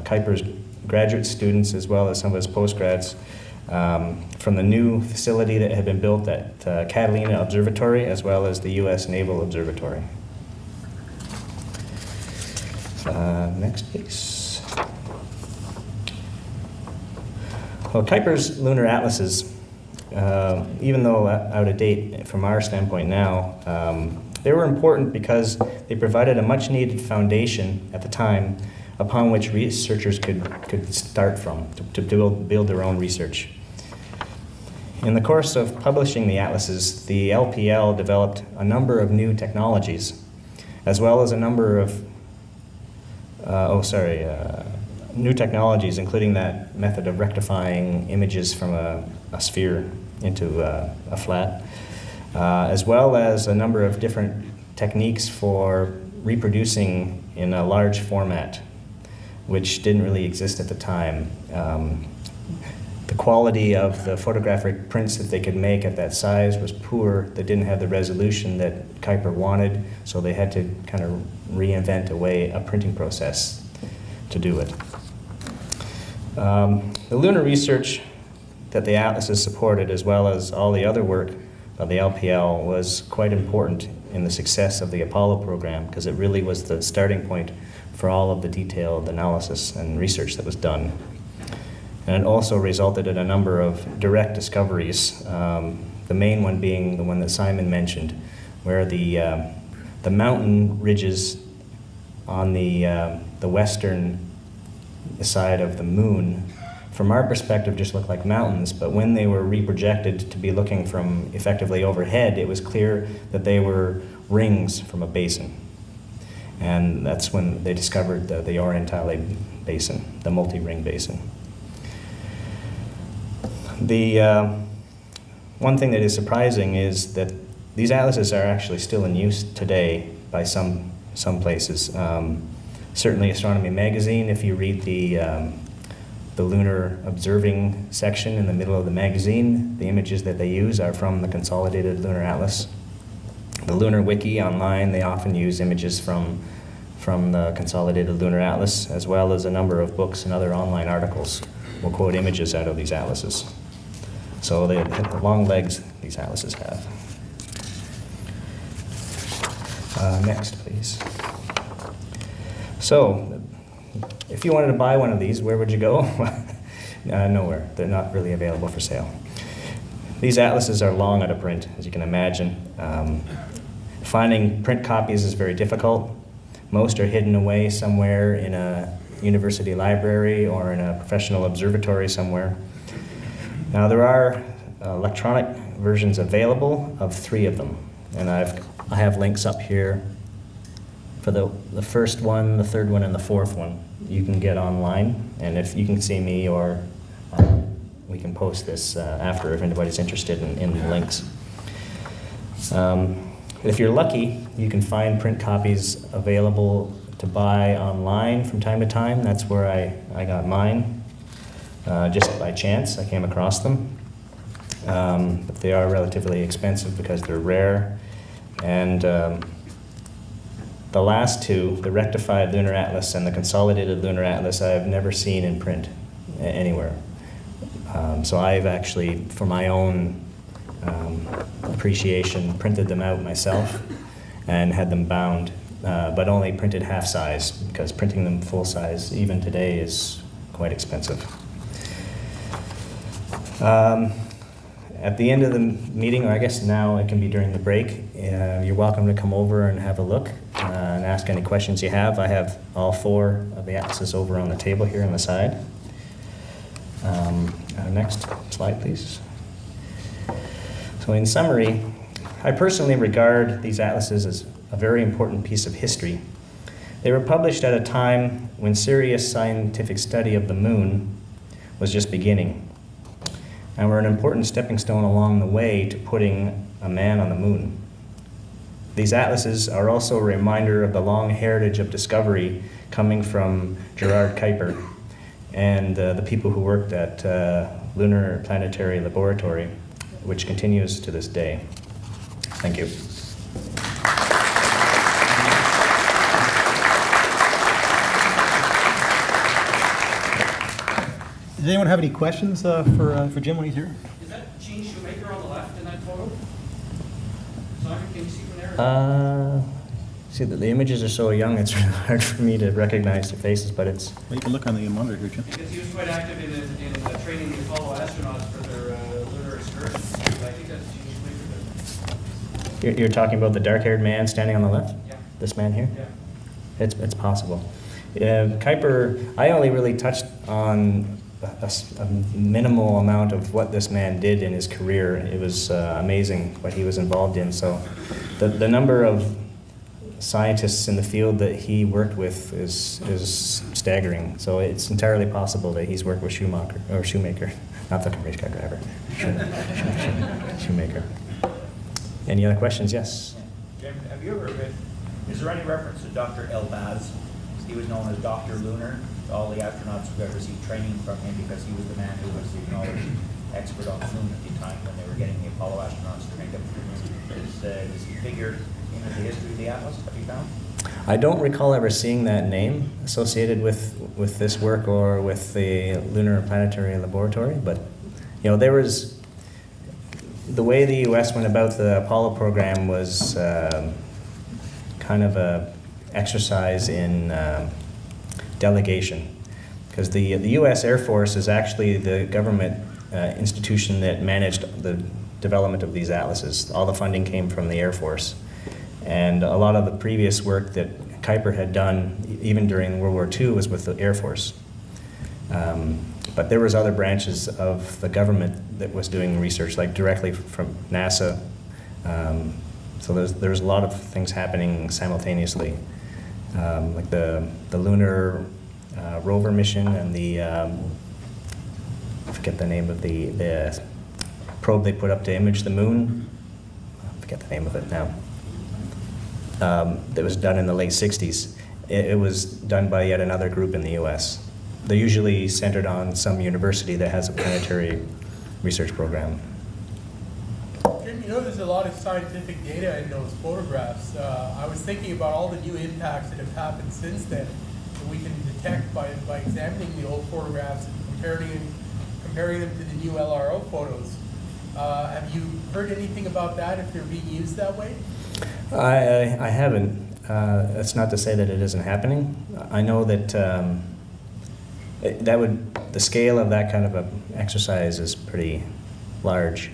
Kuiper's graduate students as well as some of his postgrads from the new facility that had been built at Catalina Observatory as well as the U.S. Naval Observatory. Next, please. Well, Kuiper's lunar atlases, even though out of date from our standpoint now, they were important because they provided a much-needed foundation at the time upon which researchers could start from to build their own research. In the course of publishing the atlases, the LPL developed a number of new technologies, as well as a number of new technologies, including that method of rectifying images from a sphere into a flat, as well as a number of different techniques for reproducing in a large format, which didn't really exist at the time. The quality of the photographic prints that they could make at that size was poor. They didn't have the resolution that Kuiper wanted, so they had to kind of reinvent a printing process to do it. The lunar research that the atlases supported, as well as all the other work of the LPL, was quite important in the success of the Apollo program, because it really was the starting point for all of the detailed analysis and research that was done. And it also resulted in a number of direct discoveries, the main one being the one that Simon mentioned, where the mountain ridges on the western side of the moon, from our perspective, just looked like mountains, but when they were reprojected to be looking from effectively overhead, it was clear that they were rings from a basin. And that's when they discovered the Orientale Basin, the multi-ring basin. The one thing that is surprising is that these atlases are actually still in use today by some places. Certainly Astronomy Magazine, if you read the lunar observing section in the middle of the magazine, the images that they use are from the Consolidated Lunar Atlas. The Lunar Wiki online, they often use images from the Consolidated Lunar Atlas, as well as a number of books and other online articles will quote images out of these atlases. So they have the long legs these atlases have. Next, please. So, if you wanted to buy one of these, where would you go? Nowhere. They're not really available for sale. These atlases are long out of print, as you can imagine. Finding print copies is very difficult. Most are hidden away somewhere in a university library or in a professional observatory somewhere. Now, there are electronic versions available of 3 of them, and I have links up here for the first one, the third one, and the fourth one. You can get online, and if you can see me, or we can post this after if anybody's interested in the links. If you're lucky, you can find print copies available to buy online from time to time. That's where I got mine. Just by chance, I came across them. But they are relatively expensive because they're rare. And the last 2, the Rectified Lunar Atlas and the Consolidated Lunar Atlas, I have never seen in print anywhere. So I've actually, for my own appreciation, printed them out myself and had them bound, but only printed half size, because printing them full size, even today, is quite expensive. At the end of the meeting, or I guess now it can be during the break, you're welcome to come over and have a look and ask any questions you have. I have all 4 of the atlases over on the table here on the side. Next slide, please. So in summary, I personally regard these atlases as a very important piece of history. They were published at a time when serious scientific study of the moon was just beginning, and were an important stepping stone along the way to putting a man on the moon. These atlases are also a reminder of the long heritage of discovery coming from Gerard Kuiper and the people who worked at Lunar Planetary Laboratory, which continues to this day. Thank you. Does anyone have any questions for Jim when he's here? Is that Gene Shoemaker on the left in that photo? Simon, can you see from there? See, the images are so young, it's really hard for me to recognize their faces, but it's... Well, you can look on the monitor here, Jim. Because he was quite active in training the Apollo astronauts for their lunar excursions. I think that's Gene Shoemaker. You're talking about the dark-haired man standing on the left? Yeah. This man here? Yeah. It's possible. Kuiper, I only really touched on a minimal amount of what this man did in his career. It was amazing what he was involved in. So the number of scientists in the field that he worked with is staggering. So it's entirely possible that he's worked with Shoemaker, not the race car driver, Shoemaker. Any other questions? Yes? Jim, have you ever read, is there any reference to Dr. Elbaz? He was known as Dr. Lunar. All the astronauts who ever received training from him, because he was the man who was the acknowledged expert on the moon at the time when they were getting the Apollo astronauts trained up to the moon. Does he figure into the history of the Atlas? Have you found? I don't recall ever seeing that name associated with this work or with the Lunar Planetary Laboratory, but there was the way the U.S. went about the Apollo program was kind of a exercise in delegation, because the U.S. Air Force is actually the government institution that managed the development of these atlases. All the funding came from the Air Force. And a lot of the previous work that Kuiper had done, even during World War II, was with the Air Force. But there was other branches of the government that was doing research, like directly from NASA. So there's a lot of things happening simultaneously, like the Lunar rover mission and the I forget the name of the probe they put up to image the moon. I forget the name of it now. That was done in the late 60s. It was done by yet another group in the U.S. They're usually centered on some university that has a planetary research program. Jim, there's a lot of scientific data in those photographs. I was thinking about all the new impacts that have happened since then that we can detect by examining the old photographs and comparing them to the new LRO photos. Have you heard anything about that, if they're being used that way? I haven't. That's not to say that it isn't happening. I know that the scale of that kind of an exercise is pretty large,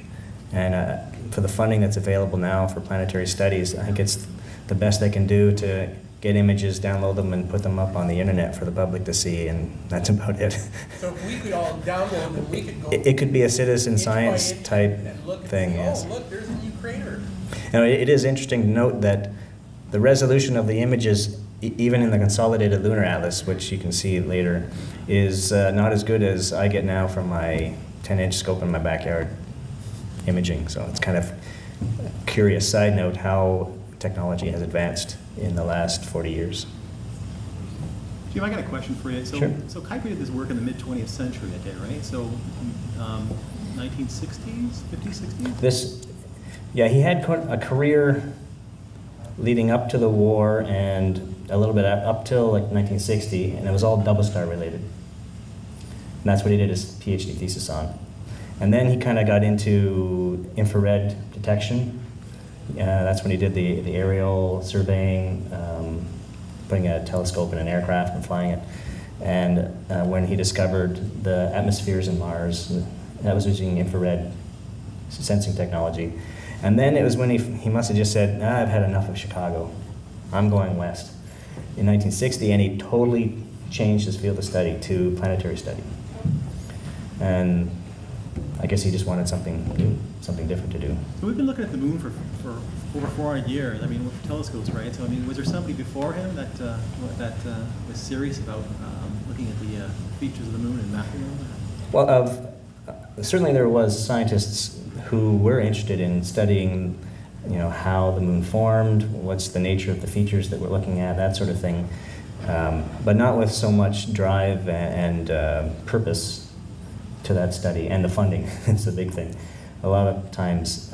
and for the funding that's available now for planetary studies, I think it's the best they can do to get images, download them, and put them up on the internet for the public to see, and that's about it. So if we could all download them, we could go. It could be a citizen inch by science inch type and look and thing, say, yes. Oh, look, there's a new crater. It is interesting to note that the resolution of the images, even in the Consolidated Lunar Atlas, which you can see later, is not as good as I get now from my 10-inch scope in my backyard imaging. So it's kind of a curious side note how technology has advanced in the last 40 years. Jim, I got a question for you. Sure. So Kuiper did this work in the mid-20th century, I think, right? So 1960s, 50s, 60s? Yeah, he had a career leading up to the war and a little bit up till like 1960, and it was all double star related. And that's what he did his PhD thesis on. And then he kind of got into infrared detection. That's when he did the aerial surveying, putting a telescope in an aircraft and flying it. And when he discovered the atmospheres in Mars, that was using infrared sensing technology. And then it was when he must have just said, I've had enough of Chicago. I'm going west. In 1960, and he totally changed his field of study to planetary study. And I guess he just wanted something new, something different to do. So we've been looking at the moon for over 400 years. I mean, with telescopes, right? So I mean, was there somebody before him that was serious about looking at the features of the moon and mapping them? Well, certainly there was scientists who were interested in studying, how the moon formed, what's the nature of the features that we're looking at, that sort of thing, but not with so much drive and purpose to that study, and the funding. It's the big thing. A lot of times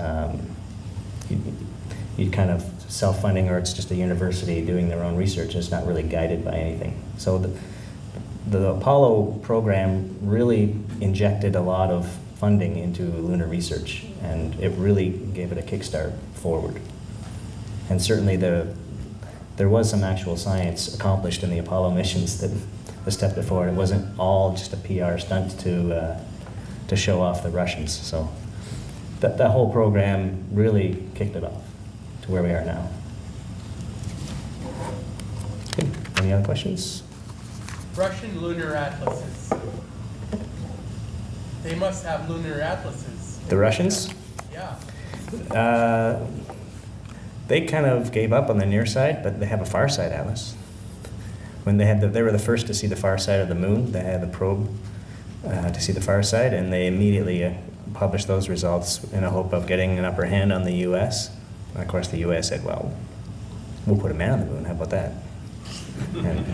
you kind of self-funding, or it's just a university doing their own research. It's not really guided by anything. So the Apollo program really injected a lot of funding into lunar research, and it really gave it a kickstart forward. And certainly there was some actual science accomplished in the Apollo missions that the step before. It wasn't all just a PR stunt to show off the Russians. So that whole program really kicked it off to where we are now. Okay. Any other questions? Russian lunar atlases. They must have lunar atlases. The Russians? Yeah. They kind of gave up on the near side, but they have a far side atlas. When they were the first to see the far side of the moon. They had the probe to see the far side, and they immediately published those results in a hope of getting an upper hand on the U.S. And of course, the U.S. said, "Well, we'll put a man on the moon. How about that?" And,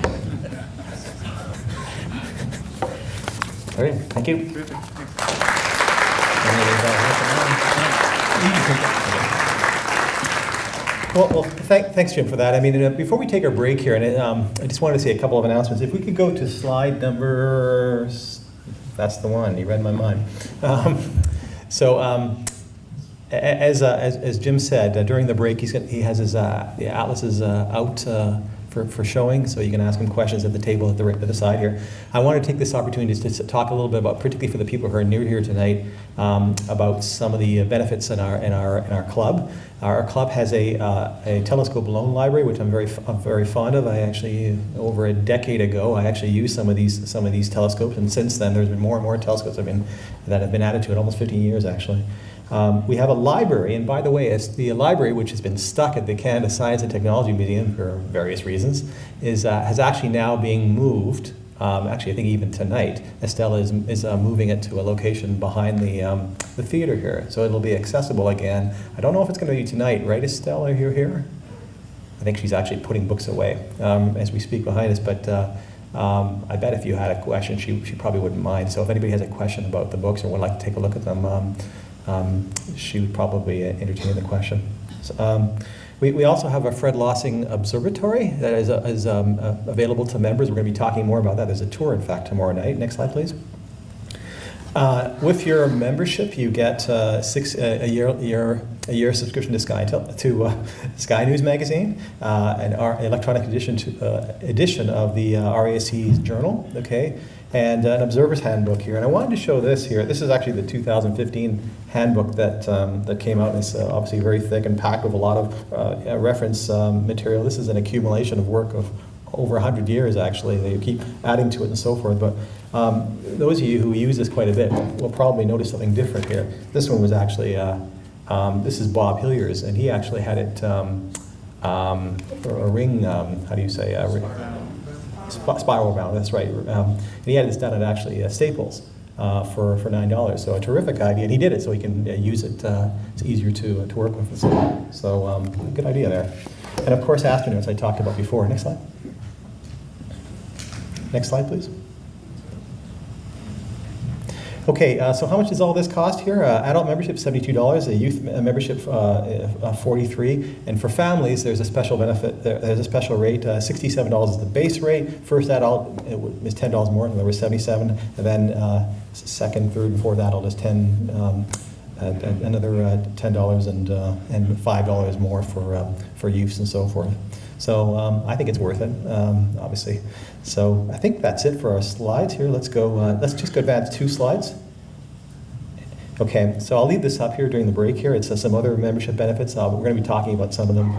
all right, thank you. Terrific. Thanks. Well, thanks, Jim, for that. I mean, before we take our break here, and I just wanted to say a couple of announcements. If we could go to slide number, that's the one. You read my mind. As Jim said, during the break, he has his the atlases out for showing, so you can ask him questions at the table at the side here. I want to take this opportunity to talk a little bit about, particularly for the people who are new here tonight, about some of the benefits in our club. Our club has a telescope loan library, which I'm very fond of. I actually, over a decade ago, I actually used some of these telescopes, and since then there's been more and more telescopes that have been added to it, almost 15 years actually. We have a library, and by the way, it's the library, which has been stuck at the Canada Science and Technology Museum for various reasons, has actually now being moved. Actually, I think even tonight, Estella is moving it to a location behind the theater here, so it'll be accessible again. I don't know if it's going to be tonight, right, Estella? Are you here? I think she's actually putting books away as we speak behind us, but I bet if you had a question, she probably wouldn't mind. So if anybody has a question about the books or would like to take a look at them, she would probably entertain the question. So, we also have a Fred Lossing Observatory that is available to members. We're going to be talking more about that. There's a tour, in fact, tomorrow night. Next slide, please. With your membership, you get a year subscription to Sky News magazine, and our electronic edition of the RASC Journal. Okay. And an observer's handbook here. And I wanted to show this here. This is actually the 2015 handbook that came out. It's obviously very thick and packed with a lot of reference material. This is an accumulation of work of over 100 years, actually. They keep adding to it and so forth. But those of you who use this quite a bit will probably notice something different here. This one was actually, this is Bob Hillier's, and he actually had it, a ring, how do you say, spiral bound, that's right. And he had this done at actually Staples for $9. So a terrific idea, and he did it so he can use it. It's easier to work with. So good idea there. And of course, astronauts I talked about before. Next slide. Next slide, please. Okay, so how much does all this cost here? Adult membership, $72. A youth membership, $43. And for families, there's a special benefit. There's a special rate. $67 is the base rate. First adult is $10 more. In other words, $77. And then second, third, and fourth adult is $10. Another $10 and $5 more for youths and so forth. So I think it's worth it, obviously. So I think that's it for our slides here. Let's go. Let's just go advance 2 slides. Okay, so I'll leave this up here during the break here. It's some other membership benefits. We're going to be talking about some of them,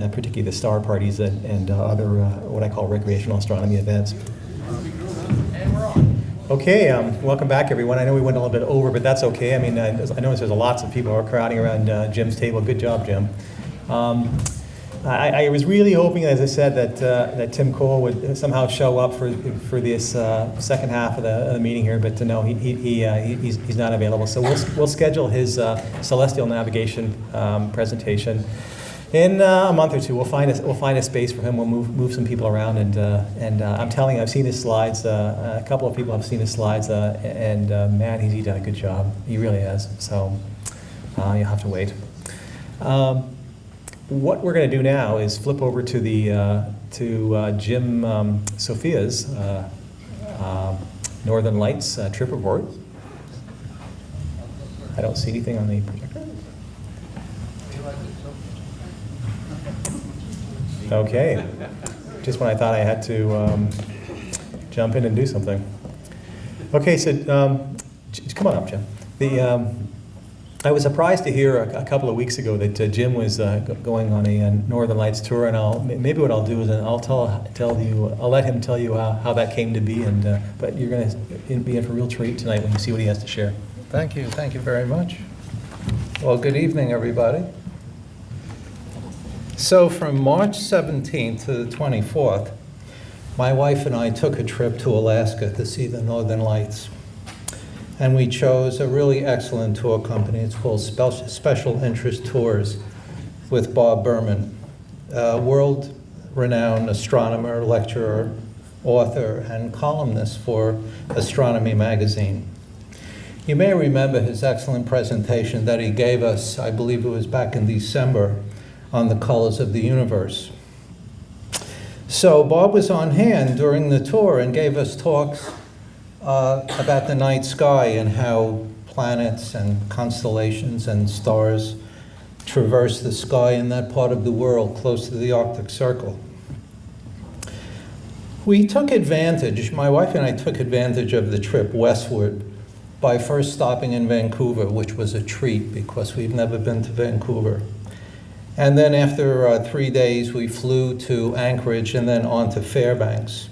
particularly the star parties and other what I call recreational astronomy events. And we're on. Okay, welcome back, everyone. I know we went a little bit over, but that's okay. I mean, I notice there's lots of people who are crowding around Jim's table. Good job, Jim. I was really hoping, as I said, that Tim Cole would somehow show up for this second half of the meeting here, but no, he's not available. So we'll schedule his celestial navigation presentation in a month or two. We'll find a space for him. We'll move some people around, and I'm telling you, I've seen his slides. A couple of people have seen his slides, and man, he's done a good job. He really has. So you'll have to wait. What we're going to do now is flip over to Jim Sofia's Northern Lights trip report. I don't see anything on the projector. Okay, just when I thought I had to jump in and do something. Okay, so come on up, Jim. I was surprised to hear a couple of weeks ago that Jim was going on a Northern Lights tour, and maybe what I'll do is I'll let him tell you how that came to be, but you're going to be in for a real treat tonight when you see what he has to share. Thank you very much. Well, good evening, everybody. So from March 17th to the 24th, my wife and I took a trip to Alaska to see the Northern Lights. And we chose a really excellent tour company. It's called Special Interest Tours with Bob Berman, a world-renowned astronomer, lecturer, author, and columnist for Astronomy magazine. You may remember his excellent presentation that he gave us, I believe it was back in December, on the colors of the universe. So Bob was on hand during the tour and gave us talks about the night sky and how planets and constellations and stars traverse the sky in that part of the world close to the Arctic Circle. We took advantage, my wife and I took advantage of the trip westward by first stopping in Vancouver, which was a treat because we've never been to Vancouver. And then after 3 days, we flew to Anchorage and then on to Fairbanks,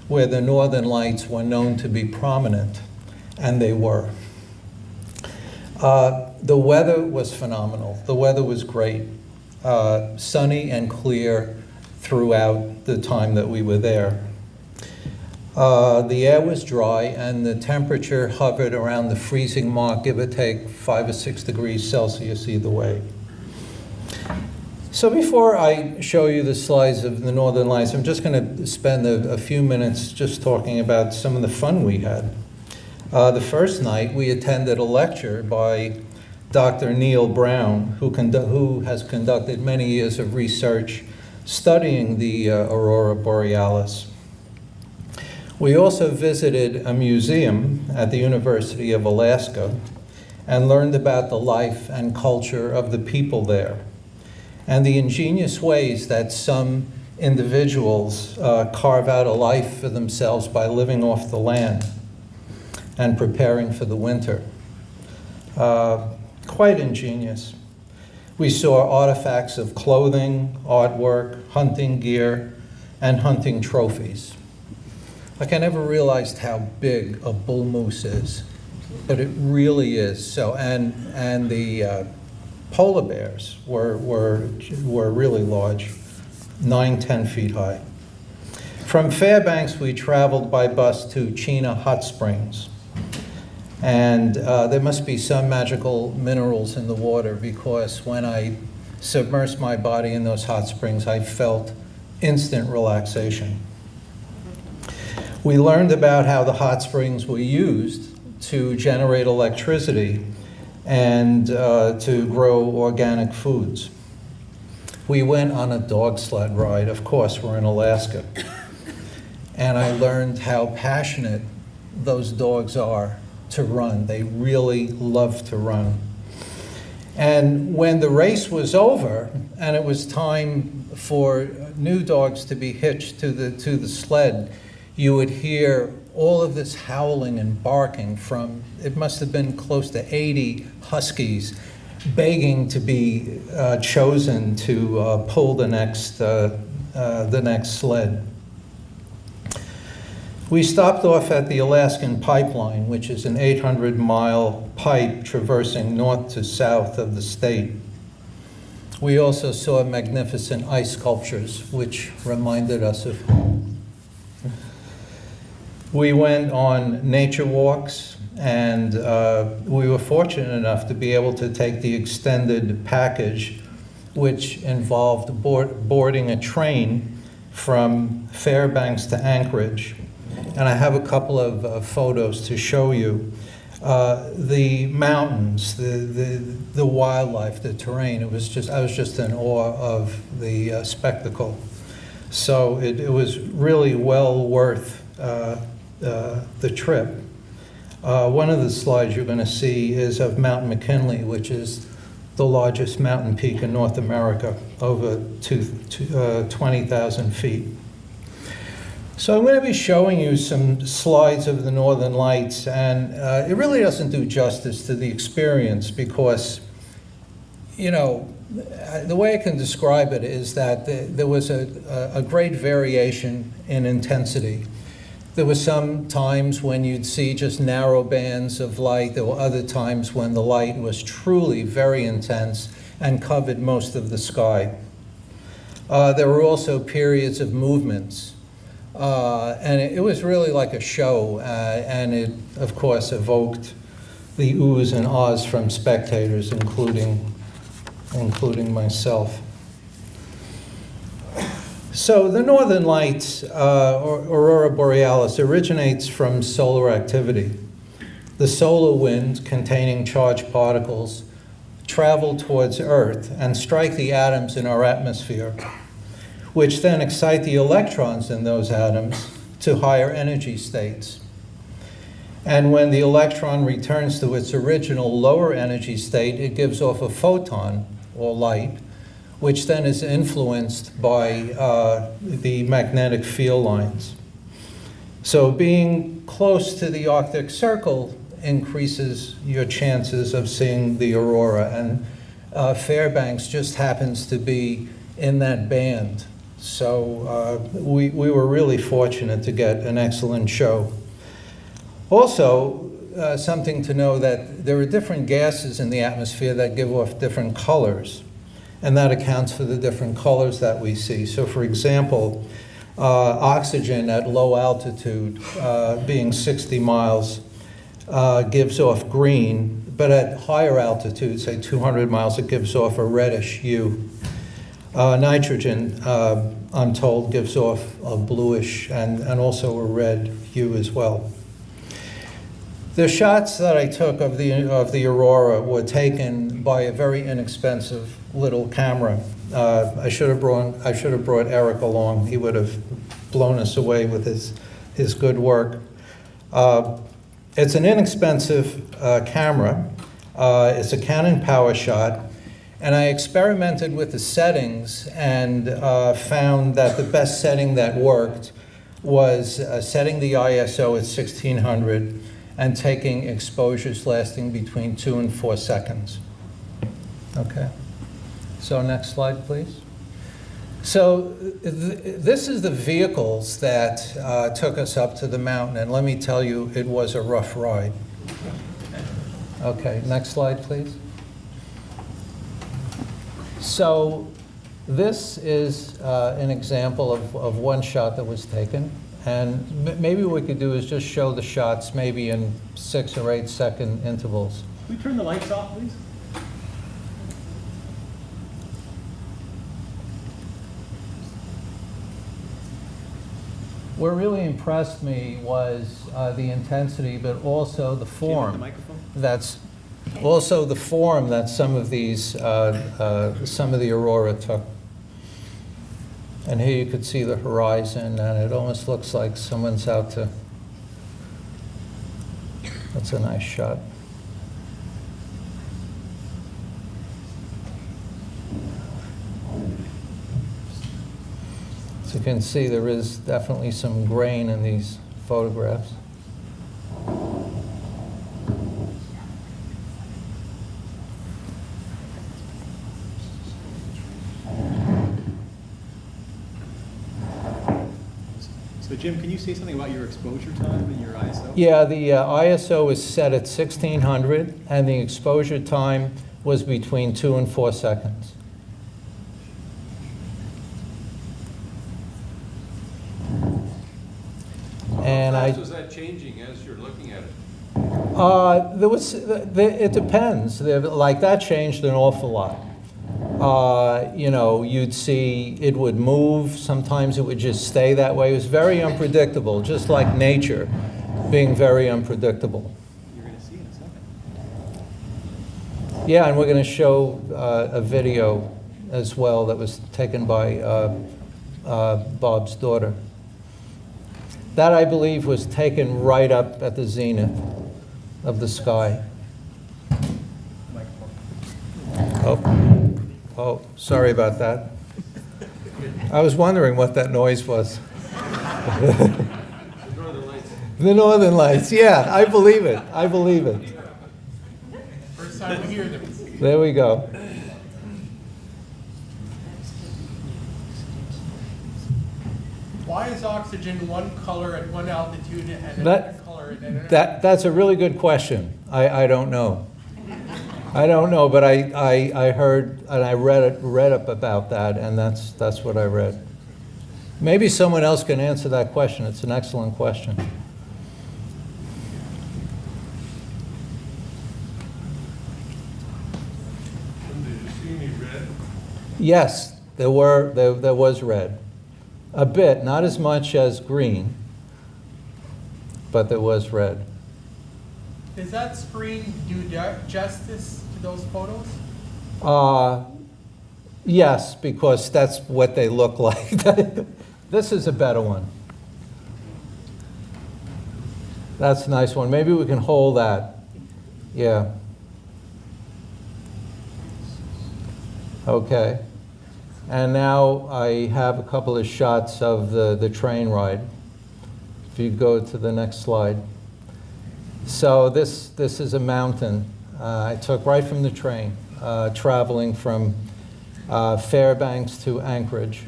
where the northern lights were known to be prominent, and they were. The weather was phenomenal. The weather was great, sunny and clear throughout the time that we were there. The air was dry and the temperature hovered around the freezing mark, give or take 5 or 6 degrees Celsius either way. So before I show you the slides of the Northern Lights, I'm just going to spend a few minutes just talking about some of the fun we had. The first night we attended a lecture by Dr. Neil Brown, who has conducted many years of research studying the Aurora Borealis. We also visited a museum at the University of Alaska and learned about the life and culture of the people there and the ingenious ways that some individuals carve out a life for themselves by living off the land and preparing for the winter. Quite ingenious. We saw artifacts of clothing, artwork, hunting gear, and hunting trophies. Like, I never realized how big a bull moose is, but it really is. So, and the polar bears were really large, 9-10 feet high. From Fairbanks, we traveled by bus to Chena Hot Springs. And there must be some magical minerals in the water because when I submersed my body in those hot springs, I felt instant relaxation. We learned about how the hot springs were used to generate electricity and to grow organic foods. We went on a dog sled ride. Of course, we're in Alaska. And I learned how passionate those dogs are to run. They really love to run. And when the race was over and it was time for new dogs to be hitched to the sled, you would hear all of this howling and barking from, it must have been close to 80 huskies begging to be chosen to pull the next sled. We stopped off at the Alaskan Pipeline, which is an 800-mile pipe traversing north to south of the state. We also saw magnificent ice sculptures, which reminded us of home. We went on nature walks, and we were fortunate enough to be able to take the extended package, which involved boarding a train from Fairbanks to Anchorage. And I have a couple of photos to show you. The mountains, the wildlife, the terrain, I was just in awe of the spectacle. So it was really well worth the trip. One of the slides you're going to see is of Mount McKinley, which is the largest mountain peak in North America, over 20,000 feet. So I'm going to be showing you some slides of the Northern Lights, and it really doesn't do justice to the experience because, you know, the way I can describe it is that there was a great variation in intensity. There were some times when you'd see just narrow bands of light. There were other times when the light was truly very intense and covered most of the sky. There were also periods of movements. And it was really like a show, and it, of course, evoked the oohs and ahs from spectators, including myself. So the Northern Lights, or Aurora Borealis, originates from solar activity. The solar wind, containing charged particles, travel towards Earth and strike the atoms in our atmosphere, which then excite the electrons in those atoms to higher energy states. And when the electron returns to its original lower energy state, it gives off a photon, or light, which then is influenced by the magnetic field lines. So being close to the Arctic Circle increases your chances of seeing the aurora, and Fairbanks just happens to be in that band. So we were really fortunate to get an excellent show. Also, something to know that there are different gases in the atmosphere that give off different colors, and that accounts for the different colors that we see. So for example, oxygen at low altitude, being 60 miles, gives off green, but at higher altitude, say 200 miles, it gives off a reddish hue. Nitrogen, I'm told, gives off a bluish and also a red hue as well. The shots that I took of the aurora were taken by a very inexpensive little camera. I should have brought Eric along. He would have blown us away with his good work. It's an inexpensive camera. It's a Canon PowerShot, and I experimented with the settings and found that the best setting that worked was setting the ISO at 1600 and taking exposures lasting between 2 and 4 seconds. Okay. So next slide, please. So this is the vehicles that took us up to the mountain, and let me tell you, it was a rough ride. Okay, next slide, please. So this is an example of one shot that was taken, and maybe what we could do is just show the shots maybe in 6 or 8 second intervals. Can we turn the lights off, please? What really impressed me was the intensity, but also the form. That's also the form that some of these, some of the aurora took. And here you could see the horizon, and it almost looks like someone's out to. That's a nice shot. So you can see there is definitely some grain in these photographs. So Jim, can you say something about your exposure time and your ISO? Yeah, the ISO is set at 1600, and the exposure time was between 2 and 4 seconds. And How fast was that changing as you're looking at it? It depends. Like that changed an awful lot. You know, you'd see it would move. Sometimes it would just stay that way. It was very unpredictable, just like nature being very unpredictable. You're going to see in a second. Yeah, and we're going to show a video as well that was taken by Bob's daughter. That, I believe, was taken right up at the zenith of the sky. Oh, sorry about that. I was wondering what that noise was. The Northern Lights. The Northern Lights, yeah, I believe it. I believe it. First time we hear them. There we go. Why is oxygen one color at one altitude and another color at another? That's a really good question. I don't know. I don't know, but I heard and I read up about that, and that's what I read. Maybe someone else can answer that question. It's an excellent question. Did you see any red? Yes, there was red. A bit, not as much as green, but there was red. Does that screen do justice to those photos? Yes, because that's what they look like. This is a better one. That's a nice one. Maybe we can hold that. Yeah. Okay. And now I have a couple of shots of the train ride. If you go to the next slide. So this is a mountain I took right from the train, traveling from Fairbanks to Anchorage.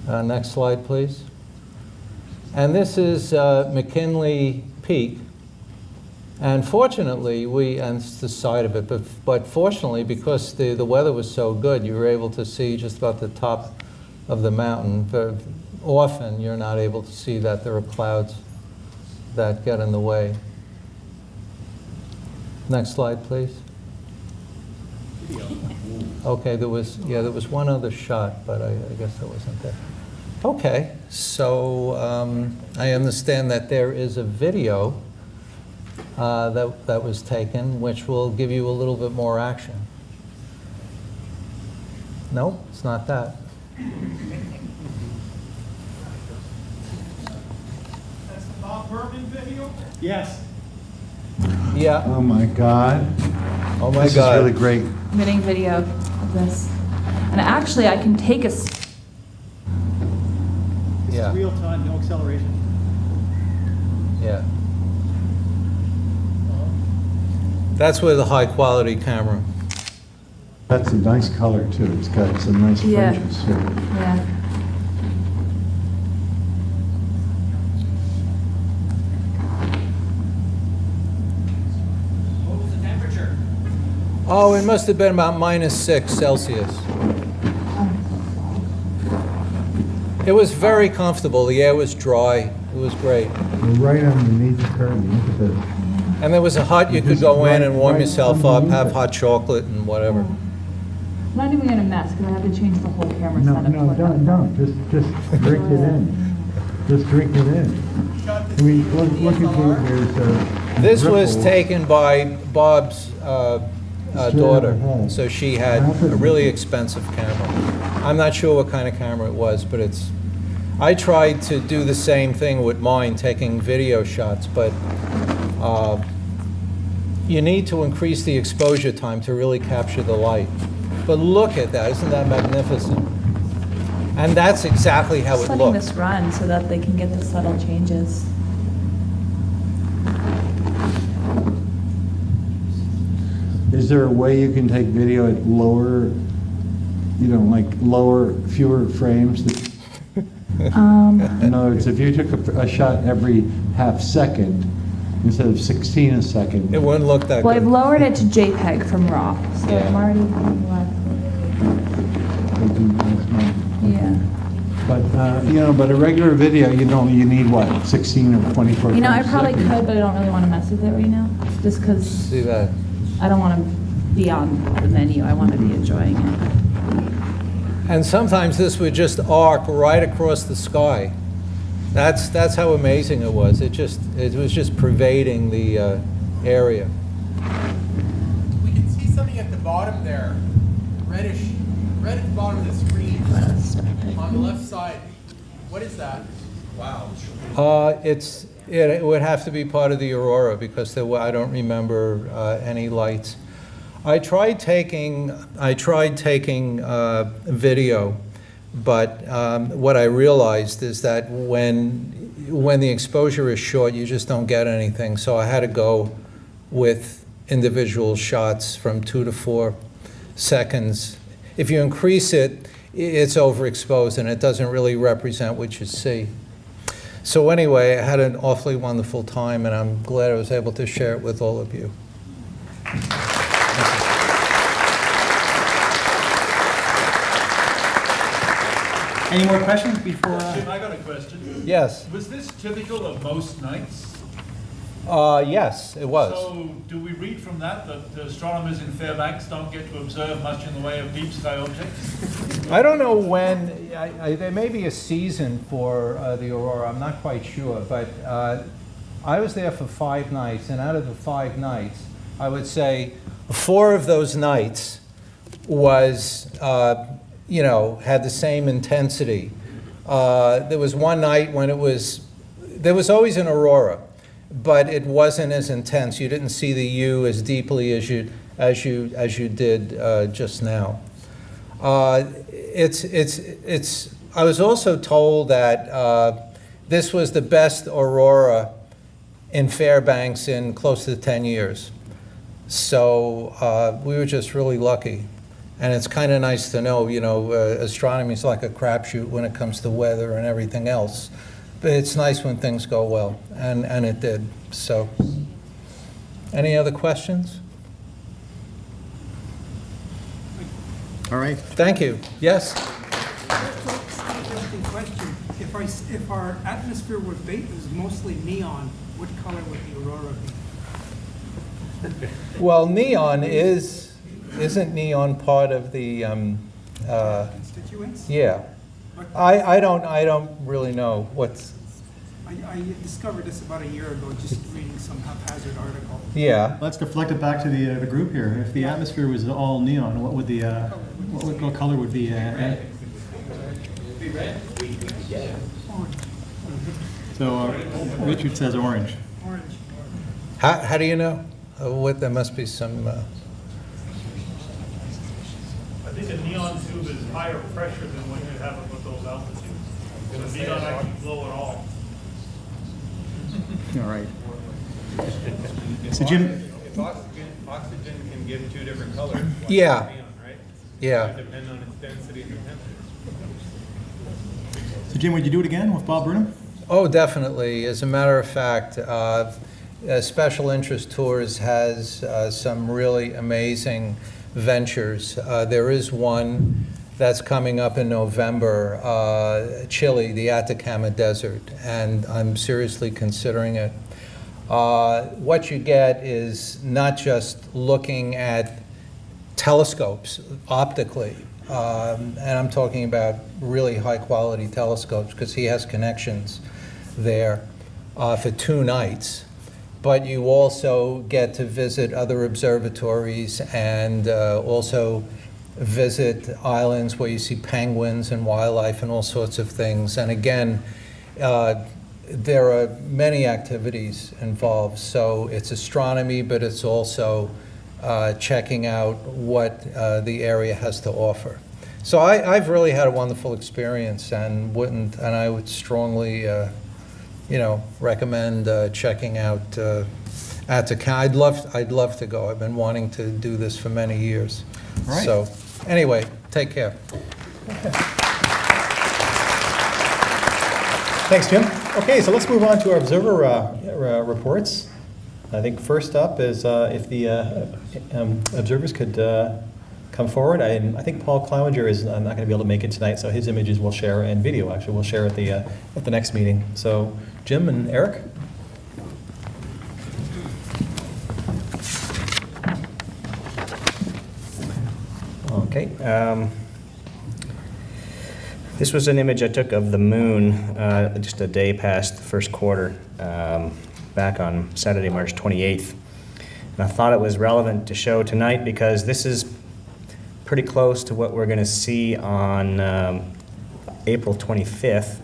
Next slide, please. And this is McKinley Peak. And fortunately, and it's the side of it, but fortunately, because the weather was so good, you were able to see just about the top of the mountain. But often, you're not able to see that. There are clouds that get in the way. Next slide, please. Okay, there was one other shot, but I guess that wasn't there. Okay, so I understand that there is a video that was taken, which will give you a little bit more action. No, it's not that. That's the Bob Berman video? Yes. Yeah. Oh my God. Oh my This God. is really great. Emitting video of this. And actually, I can take a... Yeah. Real time, no acceleration. Yeah. That's with a high quality camera. That's a nice color too. It's got some nice Yeah. fringes here. Yeah. What was the temperature? Oh, it must have been about -6 Celsius. It was very comfortable. The air was dry. It was great. We're right underneath the curtain. Look at this. And there was a hut, you could Just go in and warm right yourself up, underneath have it. hot chocolate and whatever. I'm not even gonna mess, because I have to change the whole camera No, setup. no, don't. Just drink it in. Just drink it in. I mean, look at here. There's This was ripples. taken by Bob's daughter, ahead. so she had a really expensive camera. I'm not sure what kind of camera it was, but I tried to do the same thing with mine, taking video shots, but you need to increase the exposure time to really capture the light. But look at that, isn't that magnificent? And that's exactly how Just it letting looked. this run so that they can get the subtle changes. Is there a way you can take video at lower, fewer frames? In other words, if you took a shot every half second instead of 16 a second. It wouldn't look that Well, I've good. lowered it to JPEG from RAW, so Yeah. I'm already yeah. But a regular video, you need what, 16 or 24 You know, I frames a probably second? could, but I don't really want to mess with it right now, just because See that? I don't want to be on the menu. I want to be enjoying it. And sometimes this would just arc right across the sky. That's how amazing it was. It was just pervading the area. We can see something at the bottom there, reddish, red at the bottom of the screen, on the left side. What is that? Wow. It would have to be part of the Aurora because I don't remember any lights. I tried taking video, but what I realized is that when the exposure is short, you just don't get anything. So I had to go with individual shots from 2 to 4 seconds. If you increase it, it's overexposed and it doesn't really represent what you see. So anyway, I had an awfully wonderful time, and I'm glad I was able to share it with all of you. Any more questions before? Jim, I got a question. Yes. Was this typical of most nights? Yes, it was. So do we read from that the astronomers in Fairbanks don't get to observe much in the way of deep sky objects? I don't know when, there may be a season for the Aurora, I'm not quite sure, but I was there for 5 nights, and out of the 5 nights, I would say 4 of those nights was, had the same intensity. There was one night when there was always an aurora, but it wasn't as intense. You didn't see the U as deeply as you did just now. I was also told that this was the best aurora in Fairbanks in close to 10 years. So we were just really lucky. And it's kind of nice to know, astronomy is like a crapshoot when it comes to weather and everything else. But it's nice when things go well, and it did. So, any other questions? All right. Thank you. Yes? Interesting question. If our atmosphere was mostly neon, what color would the aurora be? Well, neon isn't neon part of the Constituents? yeah. I don't really know what's. I discovered this about a year ago, just reading some haphazard article. Yeah. Let's deflect it back to the group here. If the atmosphere was all neon, what would what color would be? It'd be red. So Richard says orange. Orange. How do you know? There must be some. I think a neon tube is higher pressure than what you have with those altitudes. The neon actually blow at all. All right. So Jim. If oxygen can give 2 different colors. why Yeah. neon, right? Yeah. It depends on its density and temperature. So Jim, would you do it again with Bob Burnham? Oh, definitely. As a matter of fact, Special Interest Tours has some really amazing ventures. There is one that's coming up in November, Chile, the Atacama Desert, and I'm seriously considering it. What you get is not just looking at telescopes optically, and I'm talking about really high-quality telescopes because he has connections there for 2 nights. But you also get to visit other observatories and also visit islands where you see penguins and wildlife and all sorts of things. And again, there are many activities involved. So it's astronomy, but it's also checking out what the area has to offer. So I've really had a wonderful experience, and I would strongly, recommend checking out Atacama. I'd love to go. I've been wanting to do this for many years. All right. So anyway, take care. Thanks, Jim. Okay, so let's move on to our observer reports. I think first up is if the observers could come forward. I think Paul Clowinger is not going to be able to make it tonight, so his images we'll share, and video actually we'll share at the next meeting. So Jim and Eric. Okay. This was an image I took of the moon just a day past the first quarter, back on Saturday, March 28th. And I thought it was relevant to show tonight because this is pretty close to what we're going to see on April 25th,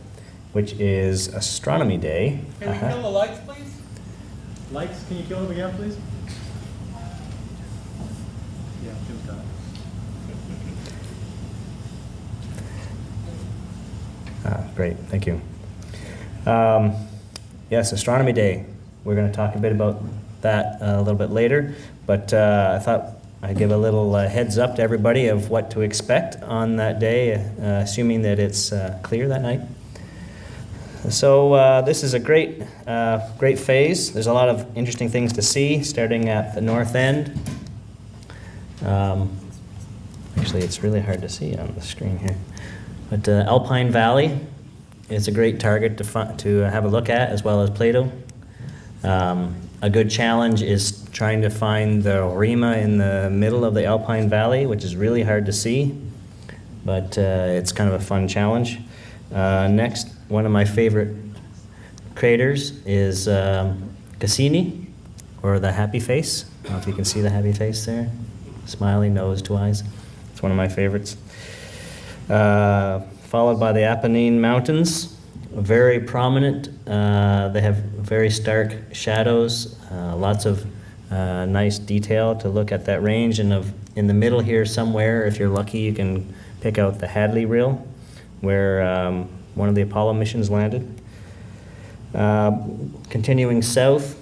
which is Astronomy Day. Can we kill the lights, please? Lights, can you kill them again, please? Yeah, Jim's got it. Great, thank you. Yes, Astronomy Day. We're going to talk a bit about that a little bit later, but I thought I'd give a little heads up to everybody of what to expect on that day, assuming that it's clear that night. So this is a great phase. There's a lot of interesting things to see, starting at the north end. Actually, it's really hard to see on the screen here. But Alpine Valley is a great target to have a look at, as well as Plato. A good challenge is trying to find the Rima in the middle of the Alpine Valley, which is really hard to see, but it's kind of a fun challenge. Next, one of my favorite craters is Cassini, or the happy face. I don't know if you can see the happy face there. Smiley nose, 2 eyes. It's one of my favorites. Followed by the Apennine Mountains, very prominent. They have very stark shadows, lots of nice detail to look at that range. And in the middle here somewhere, if you're lucky, you can pick out the Hadley Rille, where one of the Apollo missions landed. Continuing south,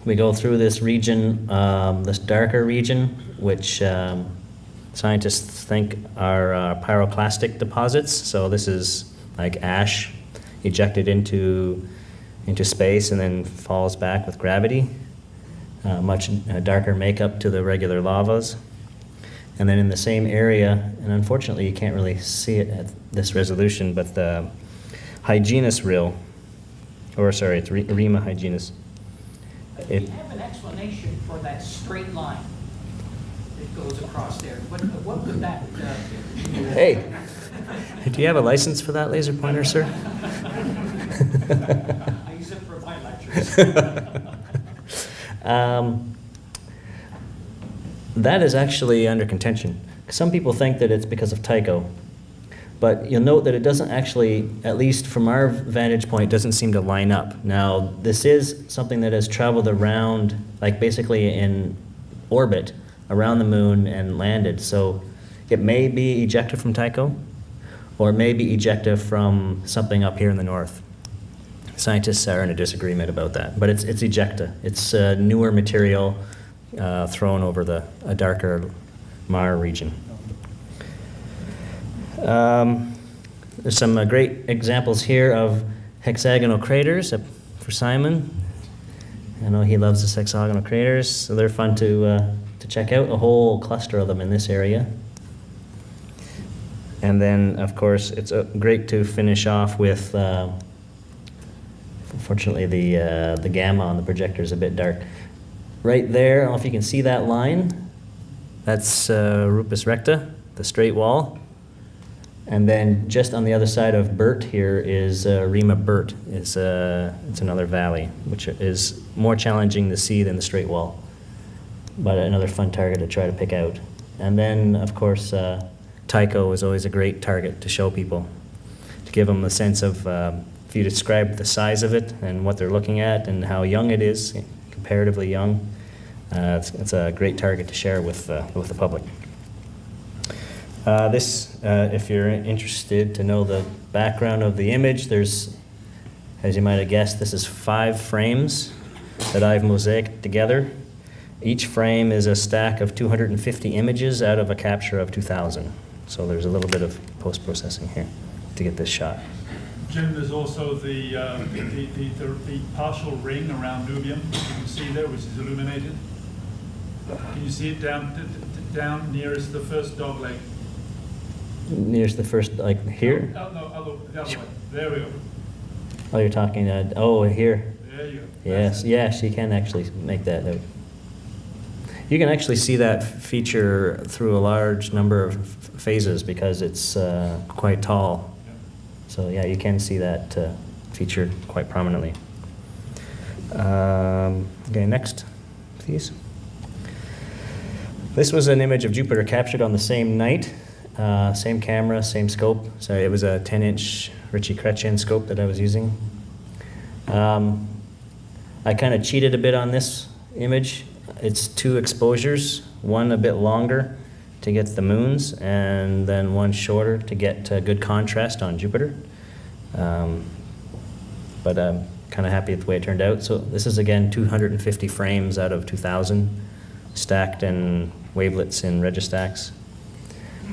we go through this region, this darker region, which scientists think are pyroclastic deposits. So this is like ash ejected into space and then falls back with gravity. Much darker makeup to the regular lavas. And then in the same area, and unfortunately you can't really see it at this resolution, but the Hyginus Rille, or sorry, it's Rima Hyginus. Do you have an explanation for that straight line that goes across there? What would that Hey, do you have a license for that laser pointer, sir? I use it for my lectures. That is actually under contention. Some people think that it's because of Tycho, but you'll note that it doesn't actually, at least from our vantage point, doesn't seem to line up. Now, this is something that has traveled around, like basically in orbit around the moon and landed. So it may be ejecta from Tycho, or it may be ejecta from something up here in the north. Scientists are in a disagreement about that, but it's ejecta. It's newer material thrown over a darker Mare region. There's some great examples here of hexagonal craters for Simon. I know he loves the hexagonal craters, so they're fun to check out. A whole cluster of them in this area. And then, of course, it's great to finish off with. Unfortunately, the gamma on the projector is a bit dark. Right there, I don't know if you can see that line. That's Rupus Recta, the straight wall. And then just on the other side of Burt here is Rima Burt. It's another valley, which is more challenging to see than the straight wall, but another fun target to try to pick out. And then, of course, Tycho is always a great target to show people, to give them a sense of, if you describe the size of it and what they're looking at and how young it is, comparatively young, it's a great target to share with the public. This, if you're interested to know the background of the image, there's, as you might have guessed, this is 5 frames that I've mosaicked together. Each frame is a stack of 250 images out of a capture of 2,000. So there's a little bit of post-processing here to get this shot. Jim, there's also the partial ring around Nubium, you can see there, which is illuminated. Can you see it down nearest the first dog leg? Nearest the first, like here? No, the other way. There we go. Oh, you're talking, here. There you go. Yes, yes, you can actually make that out. You can actually see that feature through a large number of phases because it's quite tall. Yeah. So yeah, you can see that feature quite prominently. Okay, next, please. This was an image of Jupiter captured on the same night. Same camera, same scope. So it was a 10-inch Ritchie Chrétien scope that I was using. I kind of cheated a bit on this image. It's 2 exposures, one a bit longer to get the moons, and then one shorter to get good contrast on Jupiter. But I'm kind of happy with the way it turned out. So this is, again, 250 frames out of 2,000, stacked in wavelets in registacks.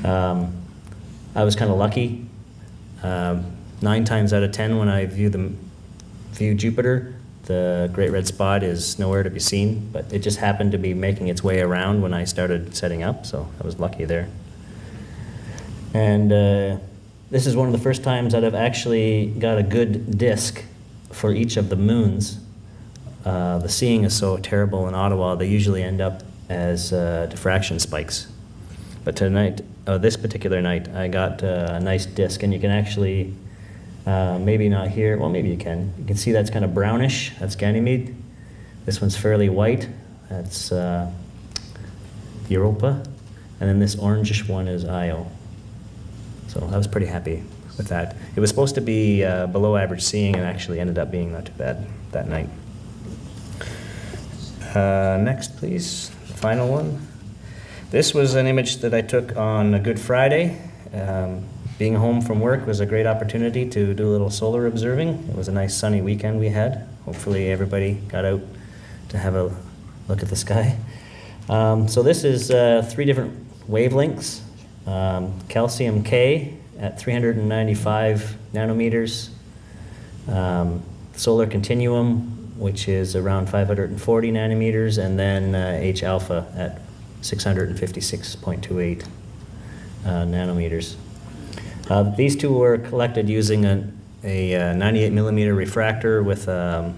I was kind of lucky. 9 times out of 10 when I view Jupiter, the Great Red Spot is nowhere to be seen, but it just happened to be making its way around when I started setting up, so I was lucky there. And this is one of the first times that I've actually got a good disk for each of the moons. The seeing is so terrible in Ottawa, they usually end up as diffraction spikes. But tonight, this particular night, I got a nice disk, and you can actually, maybe not here, well maybe you can see that's kind of brownish, that's Ganymede. This one's fairly white. That's Europa. And then this orangish one is Io. So I was pretty happy with that. It was supposed to be below average seeing and actually ended up being not too bad that night. Next, please, the final one. This was an image that I took on a Good Friday. Being home from work was a great opportunity to do a little solar observing. It was a nice sunny weekend we had. Hopefully everybody got out to have a look at the sky. So this is 3 different wavelengths. Calcium K at 395 nanometers. Solar continuum, which is around 540 nanometers, and then H alpha at 656.28 nanometers. These two were collected using a 98 millimeter refractor with a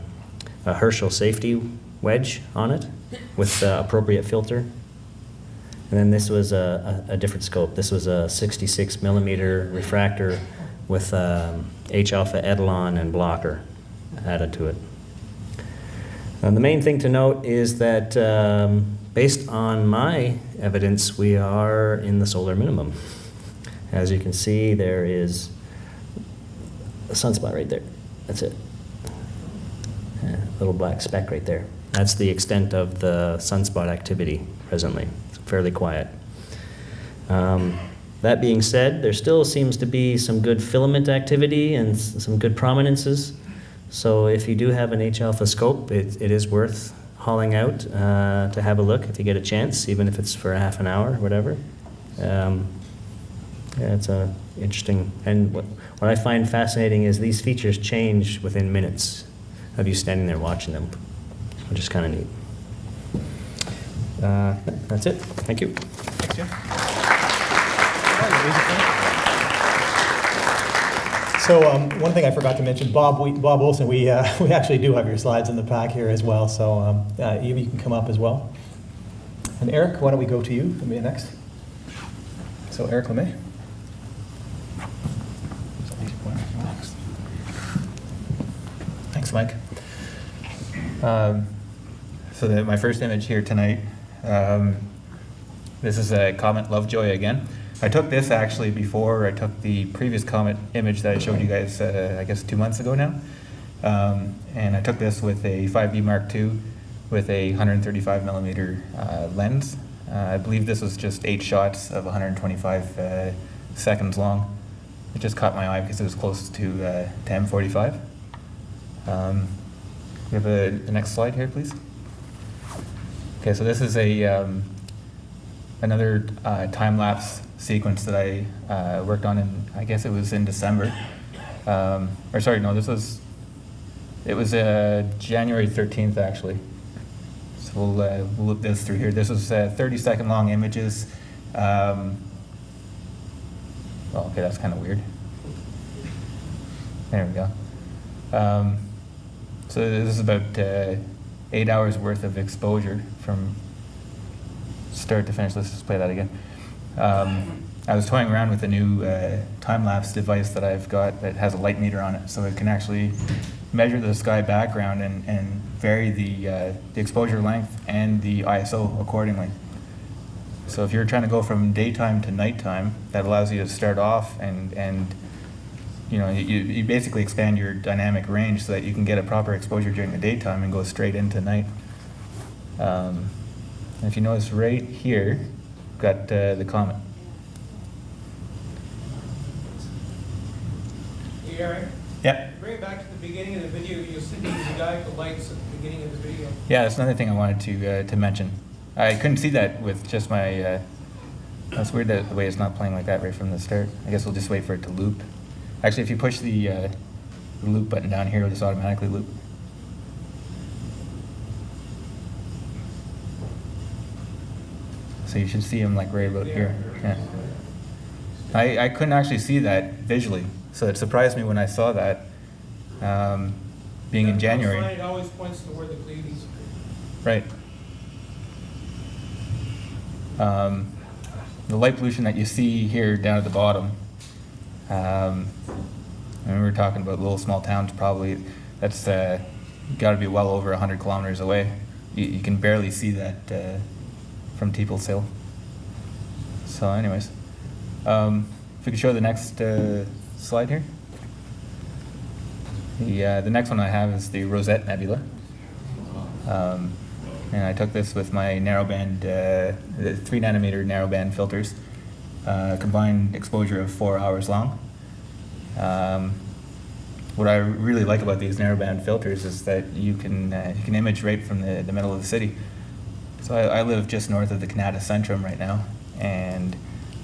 Herschel safety wedge on it with appropriate filter. And then this was a different scope. This was a 66 millimeter refractor with H alpha etalon and blocker added to it. The main thing to note is that based on my evidence, we are in the solar minimum. As you can see, there is a sunspot right there. That's it. A little black speck right there. That's the extent of the sunspot activity presently. It's fairly quiet. That being said, there still seems to be some good filament activity and some good prominences. So if you do have an H alpha scope, it is worth hauling out to have a look if you get a chance, even if it's for a half an hour or whatever. Yeah, it's interesting. And what I find fascinating is these features change within minutes of you standing there watching them, which is kind of neat. That's it. Thank you. Thanks, Jim. So one thing I forgot to mention, Bob Olson, we actually do have your slides in the pack here as well, so you can come up as well. And Eric, why don't we go to you next? So Eric LeMay. Thanks, Mike. My first image here tonight, this is a Comet Lovejoy again. I took this actually before I took the previous Comet image that I showed you guys, I guess 2 months ago now. And I took this with a 5D Mark II with a 135 millimeter lens. I believe this was just 8 shots of 125 seconds long. It just caught my eye because it was close to M45. We have the next slide here, please. Okay, so this is another time-lapse sequence that I worked on in, I guess it was in December. It was January 13th actually. So we'll loop this through here. This was 30-second long images. Okay, that's kind of weird. There we go. So this is about 8 hours worth of exposure from start to finish. Let's just play that again. I was toying around with a new time-lapse device that I've got that has a light meter on it, so it can actually measure the sky background and vary the exposure length and the ISO accordingly. So if you're trying to go from daytime to nighttime, that allows you to start off and you basically expand your dynamic range so that you can get a proper exposure during the daytime and go straight into night. And if you notice right here, we've got the comet. Hey, Eric? Yeah. Bring it back to the beginning of the video. You said there was a guy with the lights at the beginning of the video. Yeah, that's another thing I wanted to mention. I couldn't see that with just my, that's weird that the way it's not playing like that right from the start. I guess we'll just wait for it to loop. Actually, if you push the loop button down here, it'll just automatically loop. So you should see them like right about here. Yeah. I couldn't actually see that visually, so it surprised me when I saw that, being in January. It always points to where the Pleiades are. Right. The light pollution that you see here down at the bottom, and we were talking about little small towns probably, that's you got to be well over 100 kilometers away. You can barely see that from Teeples Hill. So anyways, if we could show the next slide here. The next one I have is the Rosette Nebula. And I took this with my narrowband, 3 nanometer narrowband filters, combined exposure of 4 hours long. What I really like about these narrowband filters is that you can image right from the middle of the city. So I live just north of the Canada Centrum right now, and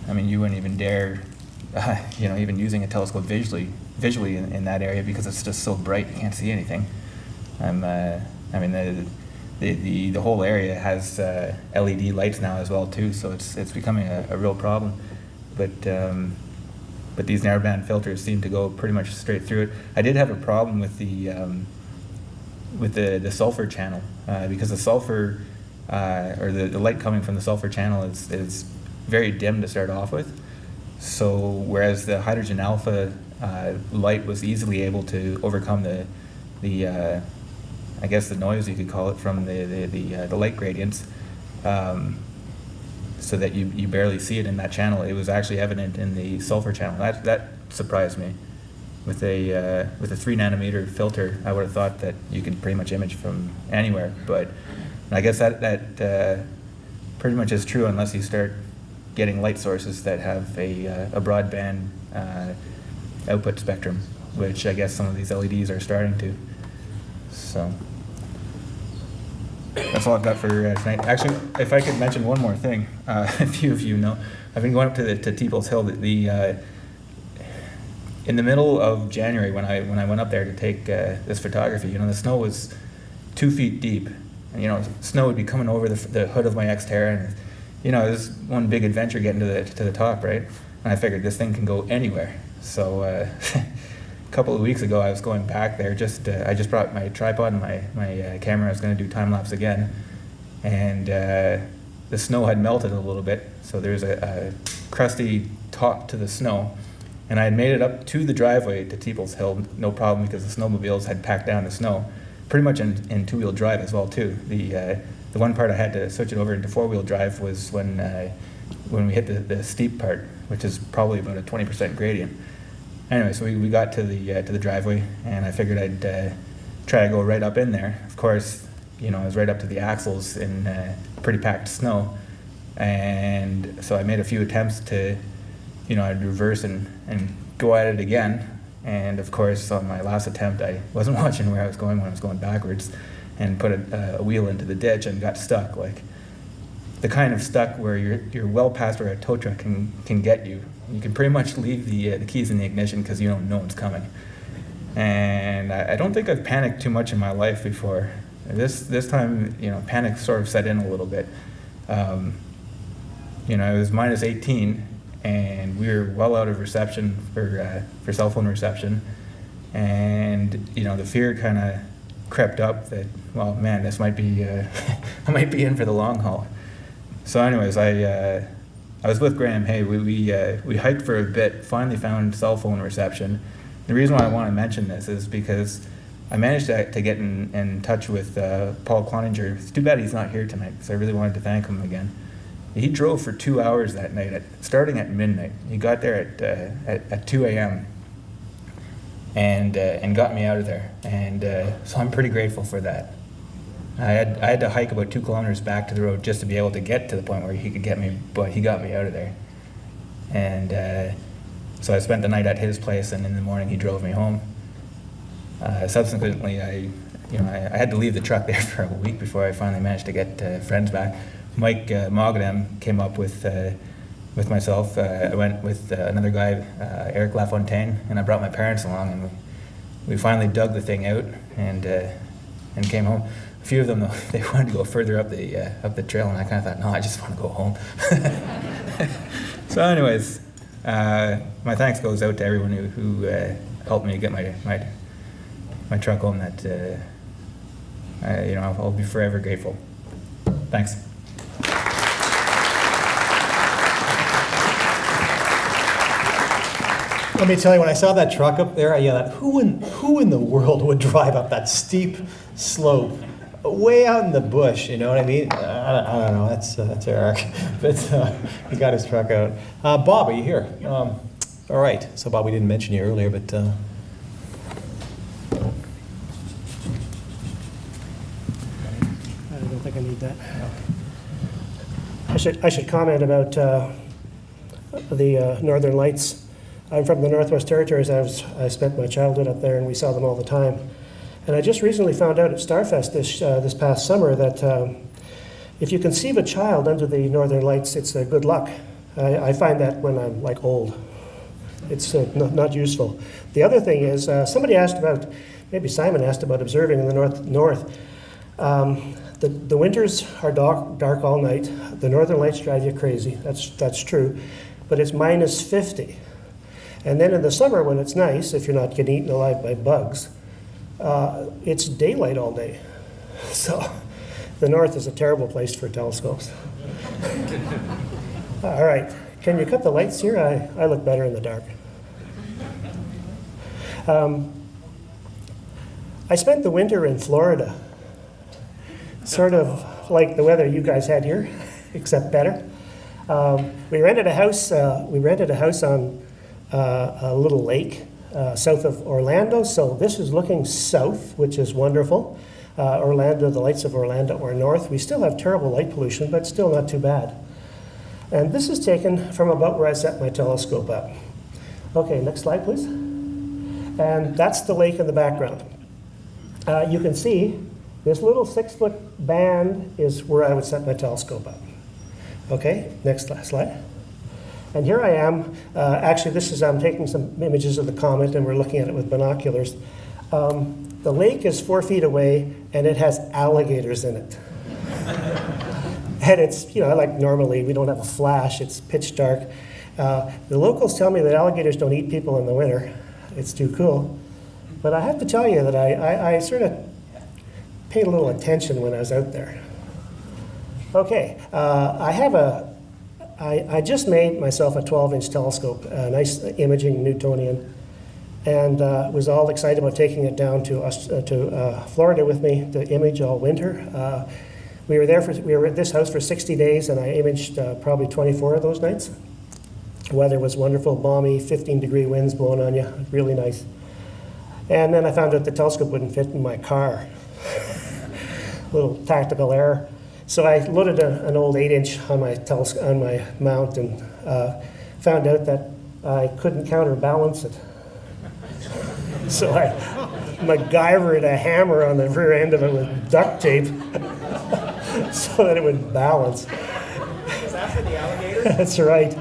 I mean, you wouldn't even dare, even using a telescope visually in that area, because it's just so bright you can't see anything. The whole area has LED lights now as well too, so it's becoming a real problem. But these narrowband filters seem to go pretty much straight through it. I did have a problem with the sulfur channel, because the sulfur or the light coming from the sulfur channel is very dim to start off with. So whereas the hydrogen alpha light was easily able to overcome the I guess the noise, you could call it, from the light gradients, so that you barely see it in that channel. It was actually evident in the sulfur channel. That surprised me. With a 3 nanometer filter, I would have thought that you could pretty much image from anywhere. But I guess that pretty much is true unless you start getting light sources that have a broadband output spectrum, which I guess some of these LEDs are starting to. So that's all I've got for tonight. Actually, if I could mention one more thing, a few of you know, I've been going up to Teeples Hill. In the middle of January, when I went up there to take this photography, the snow was 2 feet deep, and snow would be coming over the hood of my Xterra, and it was one big adventure getting to the top, right? And I figured this thing can go anywhere. So a couple of weeks ago, I was going back there. I just brought my tripod and my camera. I was going to do time lapse again, and the snow had melted a little bit, so there's a crusty top to the snow. And I had made it up to the driveway to Teeples Hill, no problem, because the snowmobiles had packed down the snow, pretty much in two-wheel drive as well too. The one part I had to switch it over into four-wheel drive was when we hit the steep part, which is probably about a 20% gradient. Anyway, so we got to the driveway, and I figured I'd try to go right up in there. Of course, I was right up to the axles in pretty packed snow, and so I made a few attempts to, I'd reverse and go at it again. And of course, on my last attempt, I wasn't watching where I was going when I was going backwards, and put a wheel into the ditch and got stuck. Like the kind of stuck where you're well past where a tow truck can get you. You can pretty much leave the keys in the ignition because no one's coming. And I don't think I've panicked too much in my life before. This time, panic sort of set in a little bit. It was minus 18, and we were well out of reception for cell phone reception. And the fear kind of crept up that, well, man, this might be I might be in for the long haul. So anyways, I was with Graham Hay. We hiked for a bit, finally found cell phone reception. The reason why I want to mention this is because I managed to get in touch with Paul Cloninger. It's too bad he's not here tonight, because I really wanted to thank him again. He drove for 2 hours that night, starting at midnight. He got there at 2 a.m. and got me out of there. And so I'm pretty grateful for that. I had to hike about 2 kilometers back to the road just to be able to get to the point where he could get me, but he got me out of there. And so I spent the night at his place, and in the morning he drove me home. Subsequently, I had to leave the truck there for a week before I finally managed to get friends back. Mike Moghadam came up with myself. I went with another guy, Eric Lafontaine, and I brought my parents along, and we finally dug the thing out and came home. A few of them, though, they wanted to go further up the trail, and I kind of thought, no, I just want to go home. So anyways, my thanks goes out to everyone who helped me get my truck home. That I'll be forever grateful. Thanks. Let me tell you, when I saw that truck up there, I yelled, who in the world would drive up that steep slope way out in the bush, you know what I mean? I don't know, that's Eric, but he got his truck out. Bob, are you here? All right, so Bob, we didn't mention you earlier, but I don't think I need that. I should comment about the Northern Lights. I'm from the Northwest Territories. I spent my childhood up there, and we saw them all the time. And I just recently found out at Starfest this past summer that if you conceive a child under the Northern Lights, it's good luck. I find that when I'm like old. It's not useful. The other thing is, somebody asked about, maybe Simon asked about observing in the north. The winters are dark all night. The Northern Lights drive you crazy. That's true. But it's minus 50. And then in the summer when it's nice, if you're not getting eaten alive by bugs, it's daylight all day. So the north is a terrible place for telescopes. All right, can you cut the lights here? I look better in the dark. I spent the winter in Florida, sort of like the weather you guys had here, except better. We rented a house on a little lake south of Orlando, so this is looking south, which is wonderful. Orlando, the lights of Orlando are north. We still have terrible light pollution, but still not too bad. And this is taken from about where I set my telescope up. Okay, next slide, please. And that's the lake in the background. You can see this little 6-foot band is where I would set my telescope up. Okay, next slide. And here I am. Actually, I'm taking some images of the comet, and we're looking at it with binoculars. The lake is 4 feet away, and it has alligators in it. And it's, like normally, we don't have a flash. It's pitch dark. The locals tell me that alligators don't eat people in the winter. It's too cool. But I have to tell you that I sort of paid a little attention when I was out there. Okay, I just made myself a 12-inch telescope, a nice imaging Newtonian, and was all excited about taking it down to Florida with me to image all winter. We were at this house for 60 days, and I imaged probably 24 of those nights. The weather was wonderful, balmy, 15-degree winds blowing on you, really nice. And then I found out the telescope wouldn't fit in my car. Little tactical error. So I loaded an old 8-inch on my mount and found out that I couldn't counterbalance it. So I MacGyvered a hammer on the rear end of it with duct tape so that it would balance. Is that for the alligators? That's right.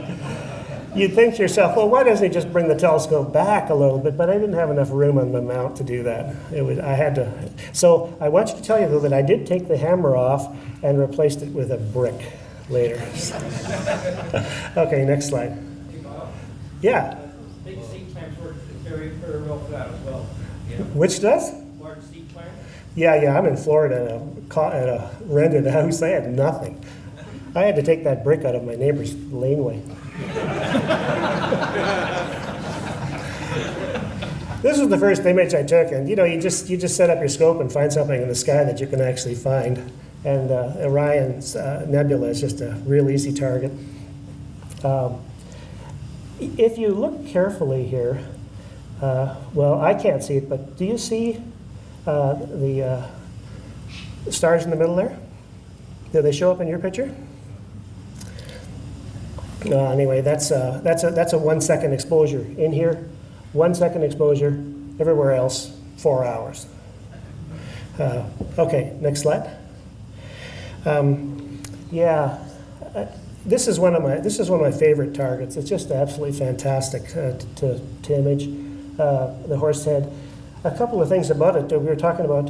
You'd think to yourself, well, why doesn't he just bring the telescope back a little bit? But I didn't have enough room on my mount to do that. I had to. So I want you to tell you, though, that I did take the hammer off and replaced it with a brick later. Okay, next slide. Yeah. Big seat clamps work very, very well for that as well. Which does? Large seat clamp. Yeah, I'm in Florida at a rented house. I had nothing. I had to take that brick out of my neighbor's laneway. This was the first image I took, and you just set up your scope and find something in the sky that you can actually find. And Orion's Nebula is just a real easy target. If you look carefully here, well, I can't see it, but do you see the stars in the middle there? Do they show up in your picture? Anyway, that's a 1 second exposure. In here, 1 second exposure. Everywhere else, 4 hours. Okay, next slide. This is one of my favorite targets. It's just absolutely fantastic to image. The horse head. A couple of things about it. We were talking about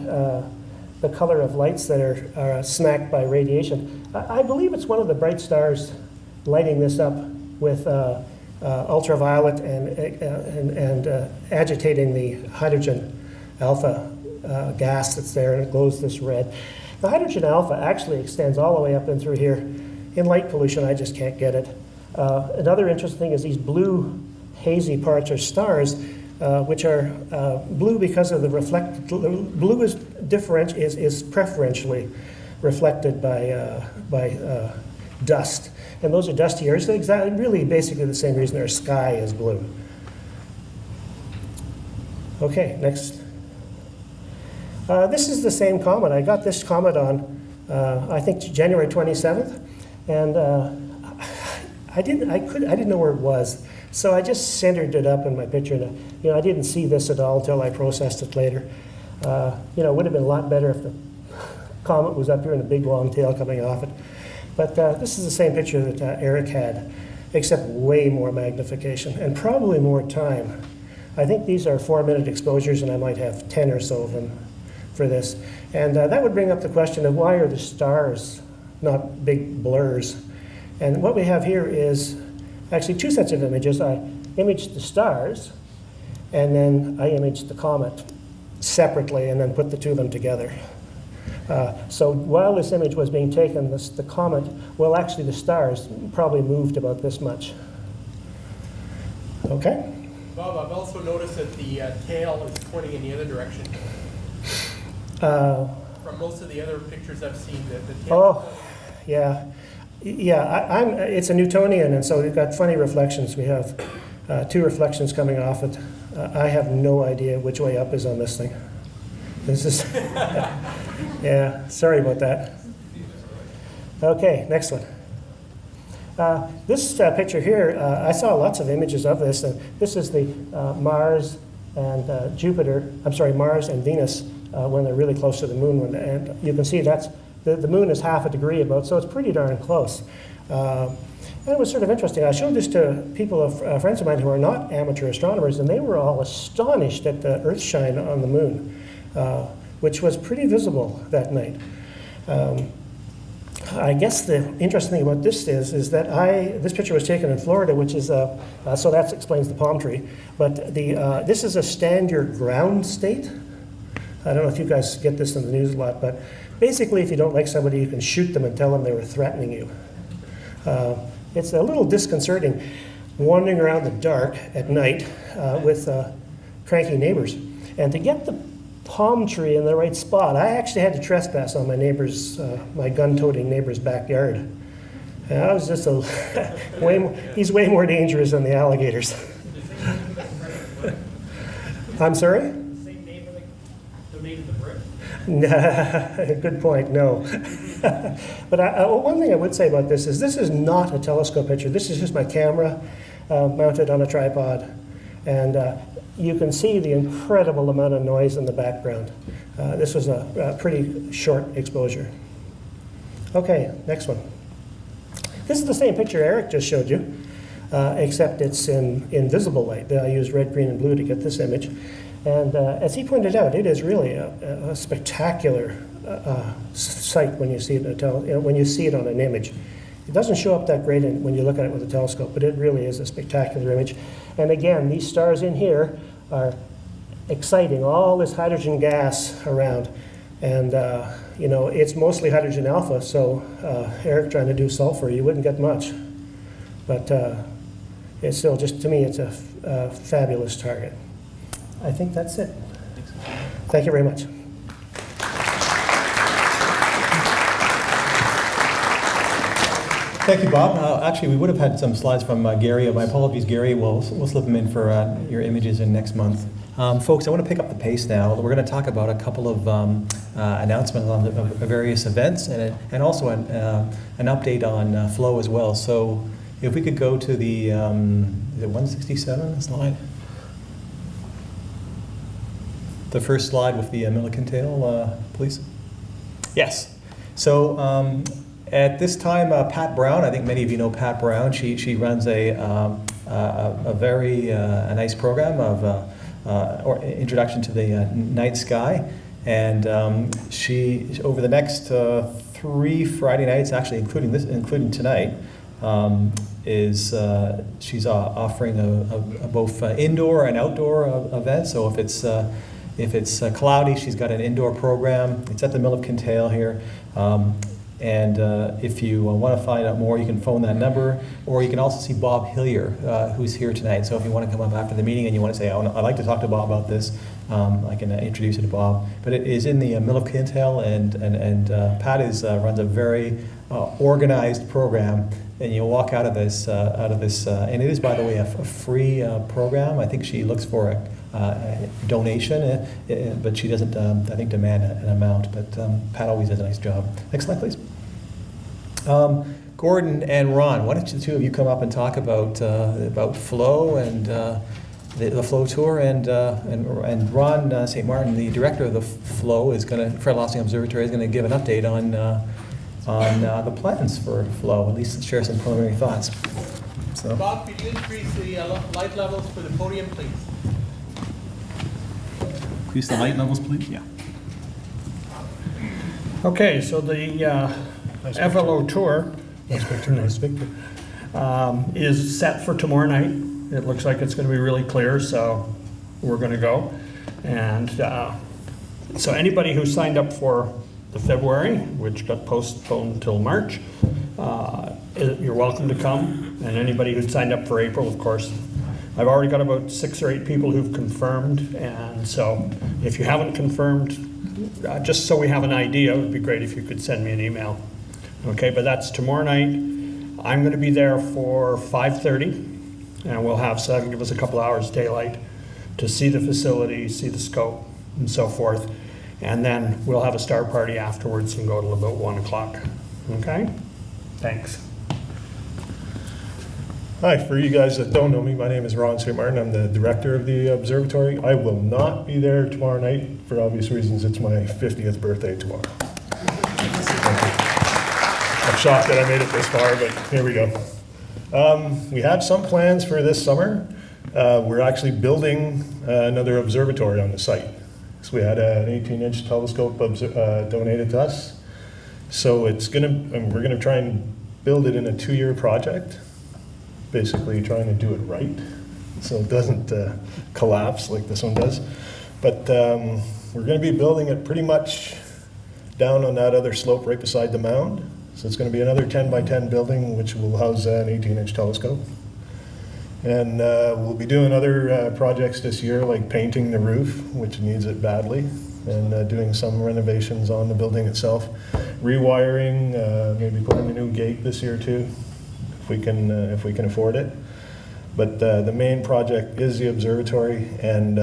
the color of lights that are smacked by radiation. I believe it's one of the bright stars lighting this up with ultraviolet and agitating the hydrogen alpha gas that's there, and it glows this red. The hydrogen alpha actually extends all the way up and through here. In light pollution, I just can't get it. Another interesting thing is these blue hazy parts are stars, which are blue because of the blue is preferentially reflected by dust. And those are dusty areas. So really basically the same reason our sky is blue. Okay, next. This is the same comet. I got this comet on, I think, January 27th. And I didn't know where it was. So I just centered it up in my picture. And, I didn't see this at all until I processed it later. It would have been a lot better if the comet was up here and a big long tail coming off it. But this is the same picture that Eric had, except way more magnification and probably more time. I think these are 4-minute exposures, and I might have 10 or so of them for this. And that would bring up the question of why are the stars not big blurs? And what we have here is actually 2 sets of images. I imaged the stars, and then I imaged the comet separately, and then put the two of them together. So while this image was being taken, the comet, well, actually the stars probably moved about this much. Okay? Bob, I've also noticed that the tail is pointing in the other direction. From most of the other pictures I've seen, the tail. Oh, yeah. Yeah, it's a Newtonian, and so we've got funny reflections. We have 2 reflections coming off it. I have no idea which way up is on this thing. This is, yeah, sorry about that. Okay, next one. This picture here, I saw lots of images of this. This is the Mars and Mars and Venus when they're really close to the moon. And you can see that's the moon is half a degree about, so it's pretty darn close. And it was sort of interesting. I showed this to people, friends of mine who are not amateur astronomers, and they were all astonished at the Earthshine on the moon, which was pretty visible that night. I guess the interesting thing about this is that this picture was taken in Florida, which is, so that explains the palm tree, but this is a stand your ground state. I don't know if you guys get this in the news a lot, but basically if you don't like somebody, you can shoot them and tell them they were threatening you. It's a little disconcerting wandering around the dark at night with cranky neighbors. And to get the palm tree in the right spot, I actually had to trespass on my neighbor's, my gun-toting neighbor's backyard. And I was just he's way more dangerous than the alligators. I'm sorry? The same neighbor that donated the brick? Good point, no. But one thing I would say about this is not a telescope picture. This is just my camera mounted on a tripod. And you can see the incredible amount of noise in the background. This was a pretty short exposure. Okay, next one. This is the same picture Eric just showed you, except it's in visible light. I used red, green, and blue to get this image. And as he pointed out, it is really a spectacular sight when you see it when you see it on an image. It doesn't show up that great when you look at it with a telescope, but it really is a spectacular image. And again, these stars in here are exciting all this hydrogen gas around. And, it's mostly hydrogen alpha, so Eric trying to do sulfur, you wouldn't get much. But it's still to me, it's a fabulous target. I think that's it. Thank you very much. Thank you, Bob. Actually, we would have had some slides from Gary. My apologies, Gary. We'll slip them in for your images in next month. Folks, I want to pick up the pace now. We're going to talk about a couple of announcements on the various events and also an update on flow as well. So if we could go to the, is it 167 slide? The first slide with the Millikan tail, please. Yes. So at this time, Pat Brown, I think many of you know Pat Brown. She runs a very nice program of introduction to the night sky, and she over the next 3 Friday nights, actually including tonight, she's offering a both indoor and outdoor event. So if it's cloudy, she's got an indoor program. It's at the Millikan tail here. And if you want to find out more, you can phone that number, or you can also see Bob Hillier, who's here tonight. So if you want to come up after the meeting and you want to say, I'd like to talk to Bob about this, I can introduce you to Bob. But it is in the middle of Kintail, and Pat runs a very organized program. And you walk out of this, and it is, by the way, a free program. I think she looks for a donation, but she doesn't, I think, demand an amount. But Pat always does a nice job. Next slide, please. Gordon and Ron, why don't the two of you come up and talk about flow and the flow tour, and Ron St. Martin, the director of the flow, is going to, for Alaskan Observatory, is going to give an update on the plans for flow, at least share some preliminary thoughts. So. Bob, could you increase the light levels for the podium, please? Increase the light levels, please. Yeah. Okay, so the FLO tour is set for tomorrow night. It looks like it's going to be really clear, so we're going to go. And so anybody who signed up for the February, which got postponed until March, you're welcome to come. And anybody who signed up for April, of course. I've already got about 6 or 8 people who've confirmed, and so if you haven't confirmed, just so we have an idea, it would be great if you could send me an email. Okay, but that's tomorrow night. I'm going to be there for 5:30, and we'll have, so that'll give us a couple hours daylight to see the facility, see the scope, and so forth. And then we'll have a star party afterwards and go till about 1 o'clock. Okay? Thanks. Hi, for you guys that don't know me, my name is Ron St. Martin. I'm the director of the observatory. I will not be there tomorrow night for obvious reasons. It's my 50th birthday tomorrow. I'm shocked that I made it this far, but here we go. We had some plans for this summer. We're actually building another observatory on the site. So we had an 18-inch telescope donated to us. So we're gonna try and build it in a 2-year project. Basically trying to do it right, so it doesn't collapse like this one does. But we're going to be building it pretty much down on that other slope right beside the mound. So it's going to be another 10 by 10 building, which will house an 18-inch telescope. And we'll be doing other projects this year, like painting the roof, which needs it badly, and doing some renovations on the building itself. Rewiring, maybe putting a new gate this year too, if we can afford it. But the main project is the observatory, and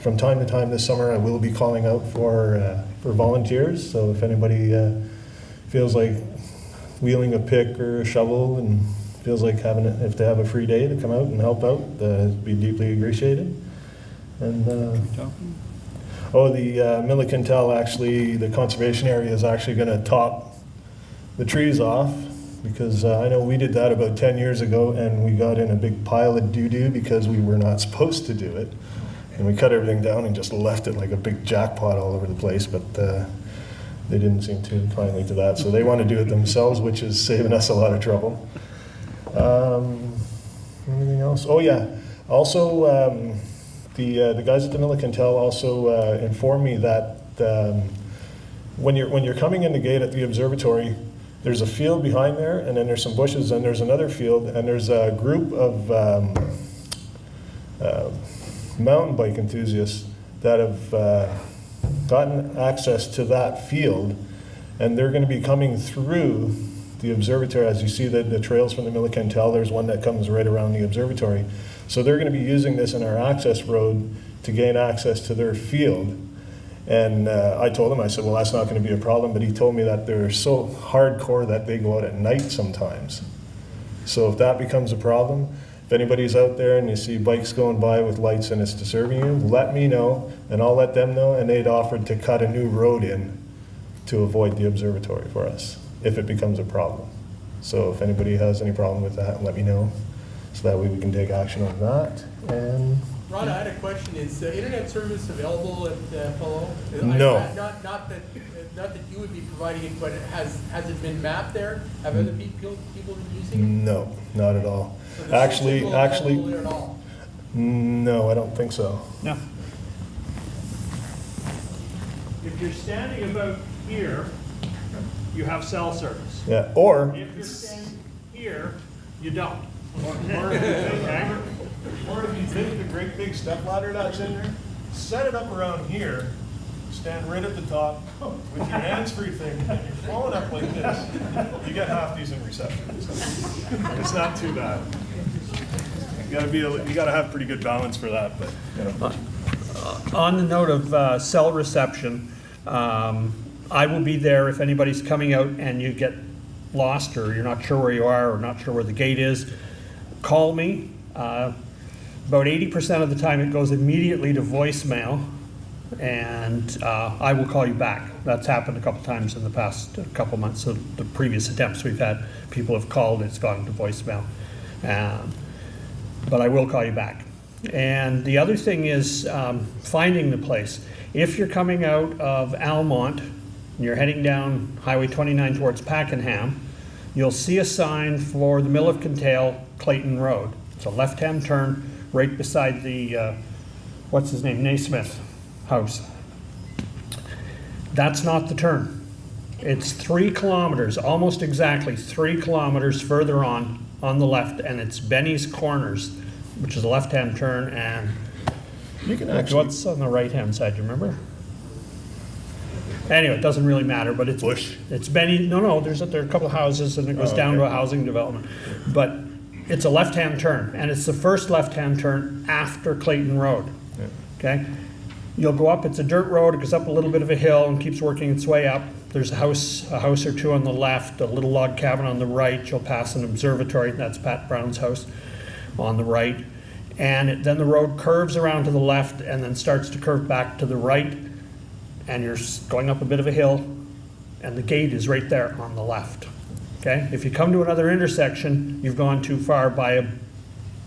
from time to time this summer I will be calling out for volunteers. So if anybody feels like wheeling a pick or a shovel and feels like if they have a free day to come out and help out, it'd be deeply appreciated. And the Millikentel, actually, the conservation area is actually going to top the trees off, because I know we did that about 10 years ago, and we got in a big pile of doo-doo because we were not supposed to do it. And we cut everything down and just left it like a big jackpot all over the place, but they didn't seem too kindly to that. So they want to do it themselves, which is saving us a lot of trouble. Anything else? Oh yeah, also the guys at the Millikentel also informed me that when you're coming in the gate at the observatory, there's a field behind there, and then there's some bushes, and there's another field, and there's a group of mountain bike enthusiasts that have gotten access to that field, and they're going to be coming through the observatory. As you see the trails from the Millikentel, there's one that comes right around the observatory. So they're going to be using this in our access road to gain access to their field. And I told him, I said, well, that's not going to be a problem. But he told me that they're so hardcore that they go out at night sometimes. So if that becomes a problem, if anybody's out there and you see bikes going by with lights and it's disturbing you, let me know, and I'll let them know. And they'd offered to cut a new road in to avoid the observatory for us if it becomes a problem. So if anybody has any problem with that, let me know, so that way we can take action on that. And Ron, I had a question. Is internet service available at FLO? No. Not that you would be providing it, but has it been mapped there? Have other people been using it? No, not at all. So Actually, there at all? No, I don't think so. No. If you're standing about here, you have cell service. Yeah, or, If you're standing here, you don't. or if you take the great big step ladder that's in there, set it up around here, stand right at the top with your hands-free thing, and you're falling up like this, you get half decent reception. It's not too bad. You gotta have pretty good balance for that, but, you know. On the note of cell reception, I will be there if anybody's coming out and you get lost or you're not sure where you are or not sure where the gate is. Call me. About 80% of the time it goes immediately to voicemail, and I will call you back. That's happened a couple times in the past couple months. So the previous attempts we've had, people have called, it's gone to voicemail. But I will call you back. And the other thing is finding the place. If you're coming out of Almont and you're heading down Highway 29 towards Pakenham, you'll see a sign for the Mill of Kintail, Clayton Road. It's a left-hand turn right beside the, what's his name, Naismith house. That's not the turn. It's 3 kilometers, almost exactly 3 kilometers further on the left, and it's Benny's Corners, which is a left-hand turn, and You can actually, what's on the right-hand side, do you remember? Anyway, it doesn't really matter, but it's Bush. It's Benny. No, there are a couple of houses, and it goes down to a housing development. But it's a left-hand turn, and it's the first left-hand turn after Clayton Road. Yeah. Okay, you'll go up. It's a dirt road. It goes up a little bit of a hill and keeps working its way up. There's a house or two on the left, a little log cabin on the right. You'll pass an observatory. That's Pat Brown's house on the right, and then the road curves around to the left and then starts to curve back to the right. And you're going up a bit of a hill, and the gate is right there on the left. Okay? If you come to another intersection, you've gone too far by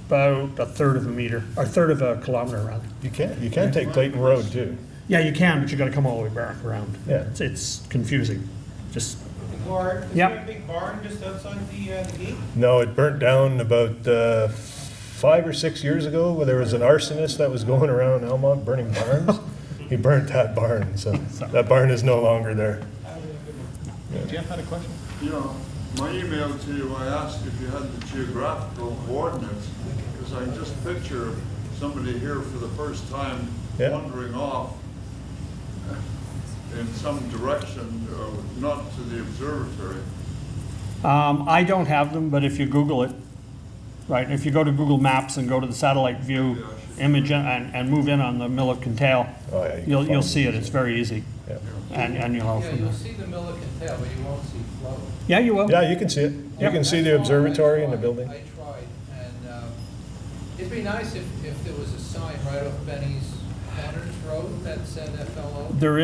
about a third of a meter, or a third of a kilometer, rather. You can take Clayton Road too. Yeah, you can, but you got to come all the way back around. Yeah. It's confusing. Just Is Yep. there a big barn just outside the gate? No, it burnt down about 5 or 6 years ago, where there was an arsonist that was going around Almont burning barns. He burnt that barn, so that barn is no longer there. Jeff had a question? Yeah, my email to you, I asked if you had the geographical coordinates, because I can just picture somebody here for the first time wandering off in some direction, not to the observatory. I don't have them, but if you Google it, right, if you go to Google Maps and go to the satellite view image and move in on the Mill of Kintail, you'll see it. It's very easy. Yeah. And you'll know Yeah, from you'll there. see the Mill of Kintail, but you won't see flow. Yeah, you will. Yeah, you can see it. You can see the observatory and the building. I tried, and it'd be nice if there was a sign right off Benny's Corners Road that said FLO. There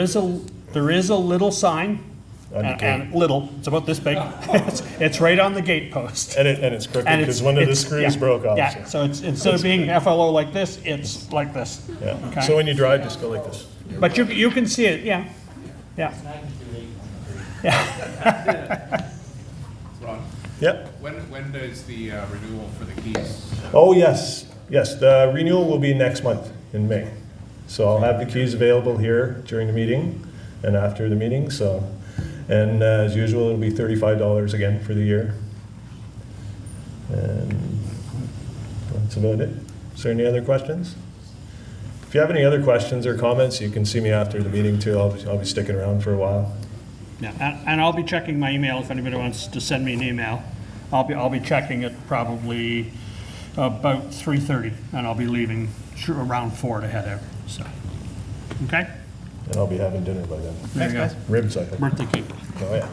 is a little sign, and little, it's about this big. It's right on the gate post. And it's crooked because one of the screws broke off. Yeah, so it's instead of being FLO like this, it's like this. Yeah. Okay? So when you drive, just go like this. But you can see it, yeah. Yeah. Ron? Yep. When does the renewal for the keys? Oh, yes. Yes, the renewal will be next month in May. So I'll have the keys available here during the meeting and after the meeting. So, and as usual, it'll be $35 again for the year. And that's about it. Is there any other questions? If you have any other questions or comments, you can see me after the meeting too. I'll be sticking around for a while. Yeah, and I'll be checking my email if anybody wants to send me an email. I'll be checking it probably about 3:30, and I'll be leaving around 4 to head out. So, okay. And I'll be having dinner by then. There you go. Ribs, I think. Birthday cake. Oh yeah.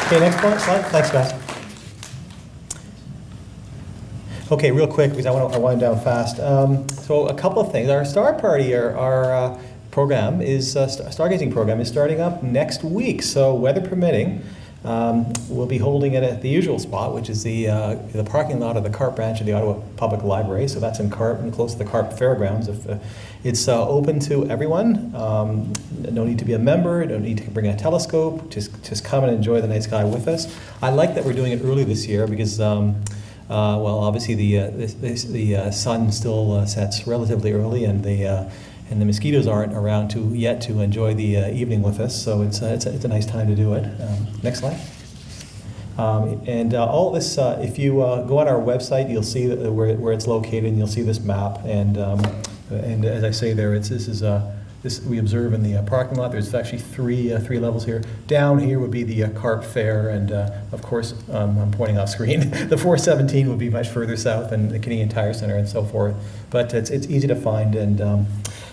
Okay, next slide. Thanks, guys. Okay, real quick, because I want to wind down fast. So a couple of things. Our Star Party, our program is Stargazing program is starting up next week. So weather permitting, we'll be holding it at the usual spot, which is the parking lot of the CARP branch of the Ottawa Public Library. So that's in CARP and close to the CARP Fairgrounds. It's open to everyone. No need to be a member. Don't need to bring a telescope. Just come and enjoy the night sky with us. I like that we're doing it early this year because. Well, obviously the sun still sets relatively early, and and the mosquitoes aren't around yet to enjoy the evening with us, so it's a nice time to do it. Next slide. All this, if you go on our website, you'll see where it's located, and you'll see this map. And as I say there, this we observe in the parking lot. There's actually three levels here. Down here would be the Carp Fair, and of course, I'm pointing off screen. The 417 would be much further south, and the Canadian Tire Center and so forth. But it's easy to find. And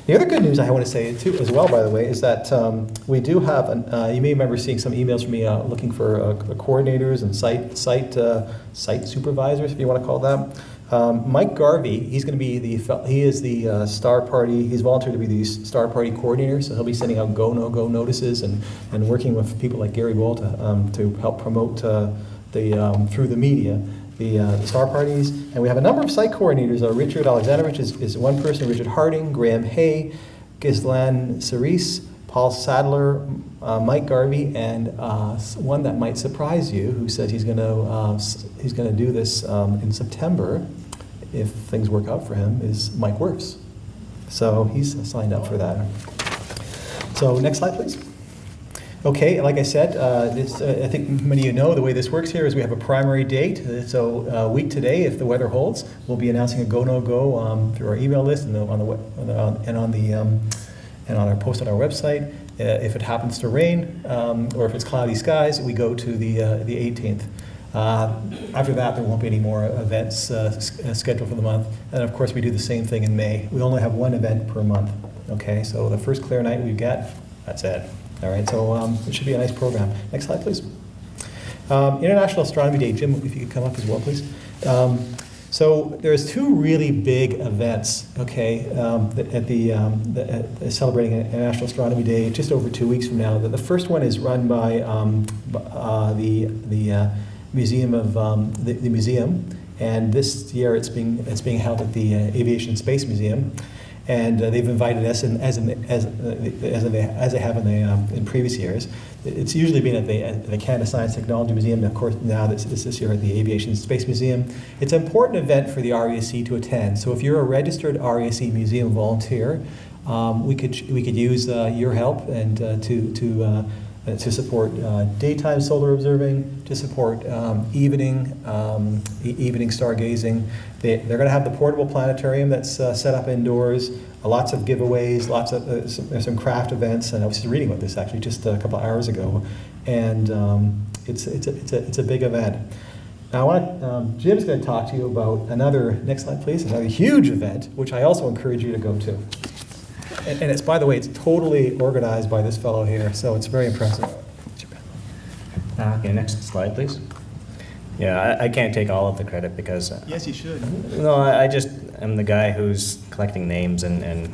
the other good news I want to say too, as well, by the way, is that we do have. You may remember seeing some emails from me looking for coordinators and site supervisors, if you want to call them. Mike Garvey, he's going to be he is the Star Party. He's volunteered to be the Star Party coordinator, so he'll be sending out go no go notices and working with people like Gary Wall to help promote through the media the Star Parties. And we have a number of site coordinators. Richard Alexandrovich is one person. Richard Harding, Graham Hay, Ghislaine Cerise, Paul Sadler, Mike Garvey, and one that might surprise you, who says he's going to do this in September, if things work out for him, is Mike Wirfs. So he's signed up for that. So next slide, please. Okay, like I said, I think many of you know the way this works here is we have a primary date. So a week today, if the weather holds, we'll be announcing a go no go through our email list and on our post on our website. If it happens to rain or if it's cloudy skies, we go to the 18th. After that, there won't be any more events scheduled for the month. And of course, we do the same thing in May. We only have one event per month. Okay, so the first clear night we get, that's it. All right, so it should be a nice program. Next slide, please. International Astronomy Day. Jim, if you could come up as well, please. So there's two really big events, okay, celebrating International Astronomy Day just over 2 weeks from now. The first one is run by the Museum of the Museum, and this year it's being held at the Aviation Space Museum. And they've invited us, as they have in previous years. It's usually been at the Canada Science Technology Museum. Of course, now this year at the Aviation Space Museum. It's an important event for the RASC to attend. So if you're a registered RASC museum volunteer, we could use your help and to support daytime solar observing, to support evening stargazing. They're going to have the portable planetarium that's set up indoors, lots of giveaways, lots of there's some craft events, and I was just reading about this actually just a couple hours ago, and it's a big event. Now Jim's going to talk to you about next slide please, another huge event, which I also encourage you to go to. And it's, by the way, it's totally organized by this fellow here, so it's very impressive. Okay, next slide, please. Yeah, I can't take all of the credit because... yes, you should. No, I just am the guy who's collecting names and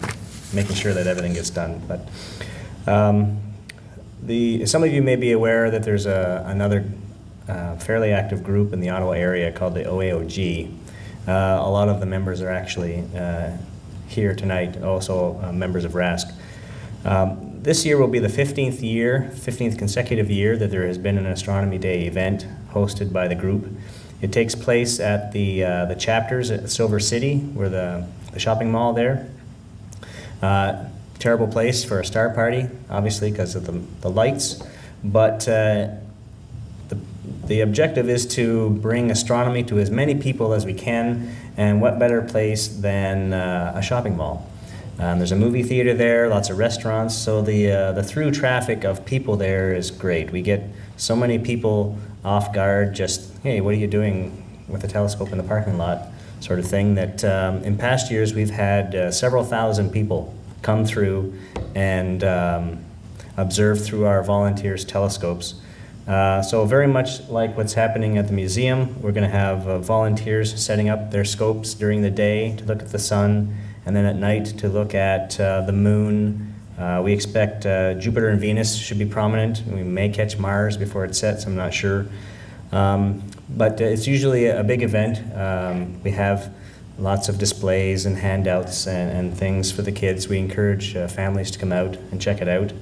making sure that everything gets done. But some of you may be aware that there's another fairly active group in the Ottawa area called the OAOG. A lot of the members are actually here tonight, also members of RASC. This year will be the 15th consecutive year that there has been an Astronomy Day event hosted by the group. It takes place at the chapters at Silver City, where the shopping mall there. Terrible place for a star party, obviously because of the lights, but the objective is to bring astronomy to as many people as we can, and what better place than a shopping mall. There's a movie theater there, lots of restaurants, so the through traffic of people there is great. We get so many people off guard, just, hey, what are you doing with a telescope in the parking lot, sort of thing, that in past years we've had several thousand people come through and observe through our volunteers' telescopes. So very much like what's happening at the museum, we're going to have volunteers setting up their scopes during the day to look at the sun, and then at night to look at the moon. We expect Jupiter and Venus should be prominent. We may catch Mars before it sets, I'm not sure. But it's usually a big event. We have lots of displays and handouts and things for the kids. We encourage families to come out and check it out.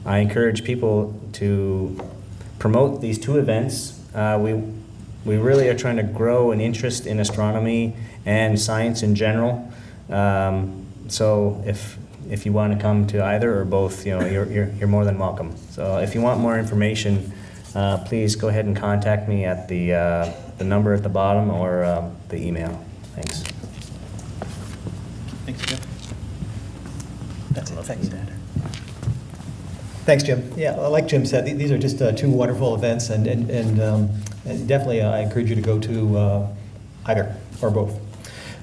I encourage people to promote these two events. We really are trying to grow an interest in astronomy and science in general. So if you want to come to either or both, you're more than welcome. So if you want more information, please go ahead and contact me at the number at the bottom or the email. Thanks. Thanks, Jim. That's it. Thanks, Dad. Thanks, Jim. Yeah, like Jim said, these are just two wonderful events, and definitely I encourage you to go to either or both.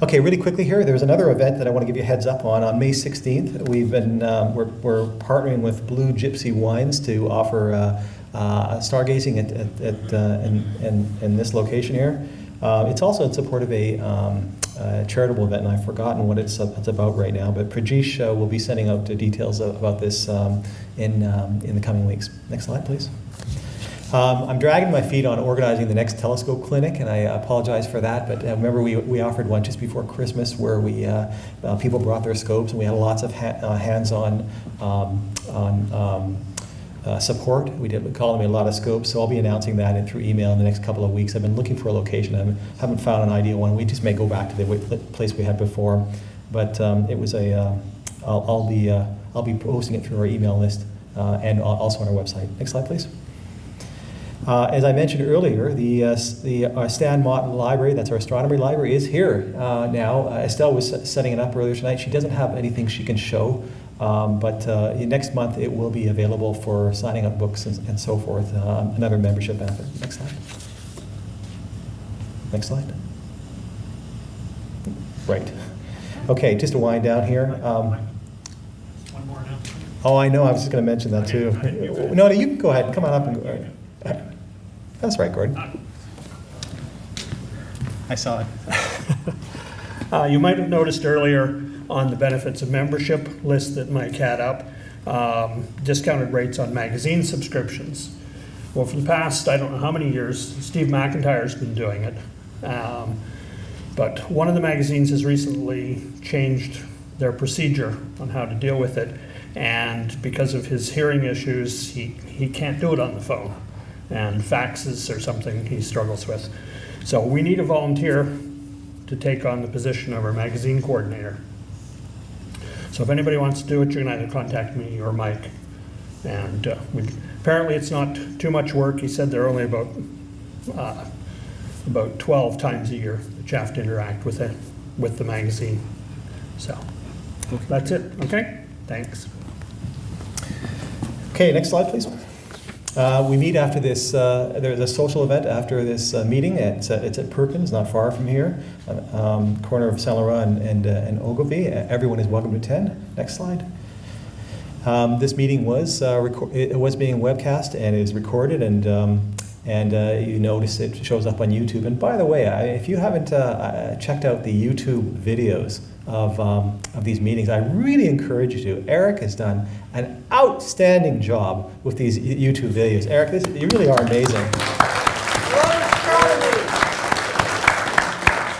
Okay, really quickly here, there's another event that I want to give you a heads up on. On May 16th, we're partnering with Blue Gypsy Wines to offer stargazing in this location here. It's also in support of a charitable event, and I've forgotten what it's about right now, but Prajesh will be sending out the details about this in the coming weeks. Next slide, please. I'm dragging my feet on organizing the next telescope clinic, and I apologize for that, but remember we offered one just before Christmas where people brought their scopes, and we had lots of hands-on support. We call them a lot of scopes, so I'll be announcing that through email in the next couple of weeks. I've been looking for a location. I haven't found an ideal one. We just may go back to the place we had before, but it was I'll be posting it through our email list and also on our website. Next slide, please. As I mentioned earlier, the Stan Mott Library, that's our astronomy library, is here now. Estelle was setting it up earlier tonight. She doesn't have anything she can show, but next month it will be available for signing up books and so forth, another membership benefit. Next slide. Next slide. Right. Okay, just to wind down here. One more now. Oh, I know, I was just going to mention that too. No, you can go ahead. Come on up and go. That's right, Gordon. I saw it. You might have noticed earlier on the benefits of membership list that Mike had up, discounted rates on magazine subscriptions. Well, for the past, I don't know how many years, Steve McIntyre's been doing it. But one of the magazines has recently changed their procedure on how to deal with it. And because of his hearing issues, he can't do it on the phone. And faxes are something he struggles with. So we need a volunteer to take on the position of our magazine coordinator. So if anybody wants to do it, you can either contact me or Mike. And apparently it's not too much work. He said they're only about 12 times a year that you have to interact with the magazine. So that's it. Okay, thanks. Okay, next slide, please. We meet after this, there's a social event after this meeting. It's at Perkins, not far from here, corner of Saint Laurent and Ogilvie. Everyone is welcome to attend. Next slide. This meeting was being webcast and is recorded, and you notice it shows up on YouTube. And by the way, if you haven't checked out the YouTube videos of these meetings, I really encourage you to. Eric has done an outstanding job with these YouTube videos. Eric, you really are amazing.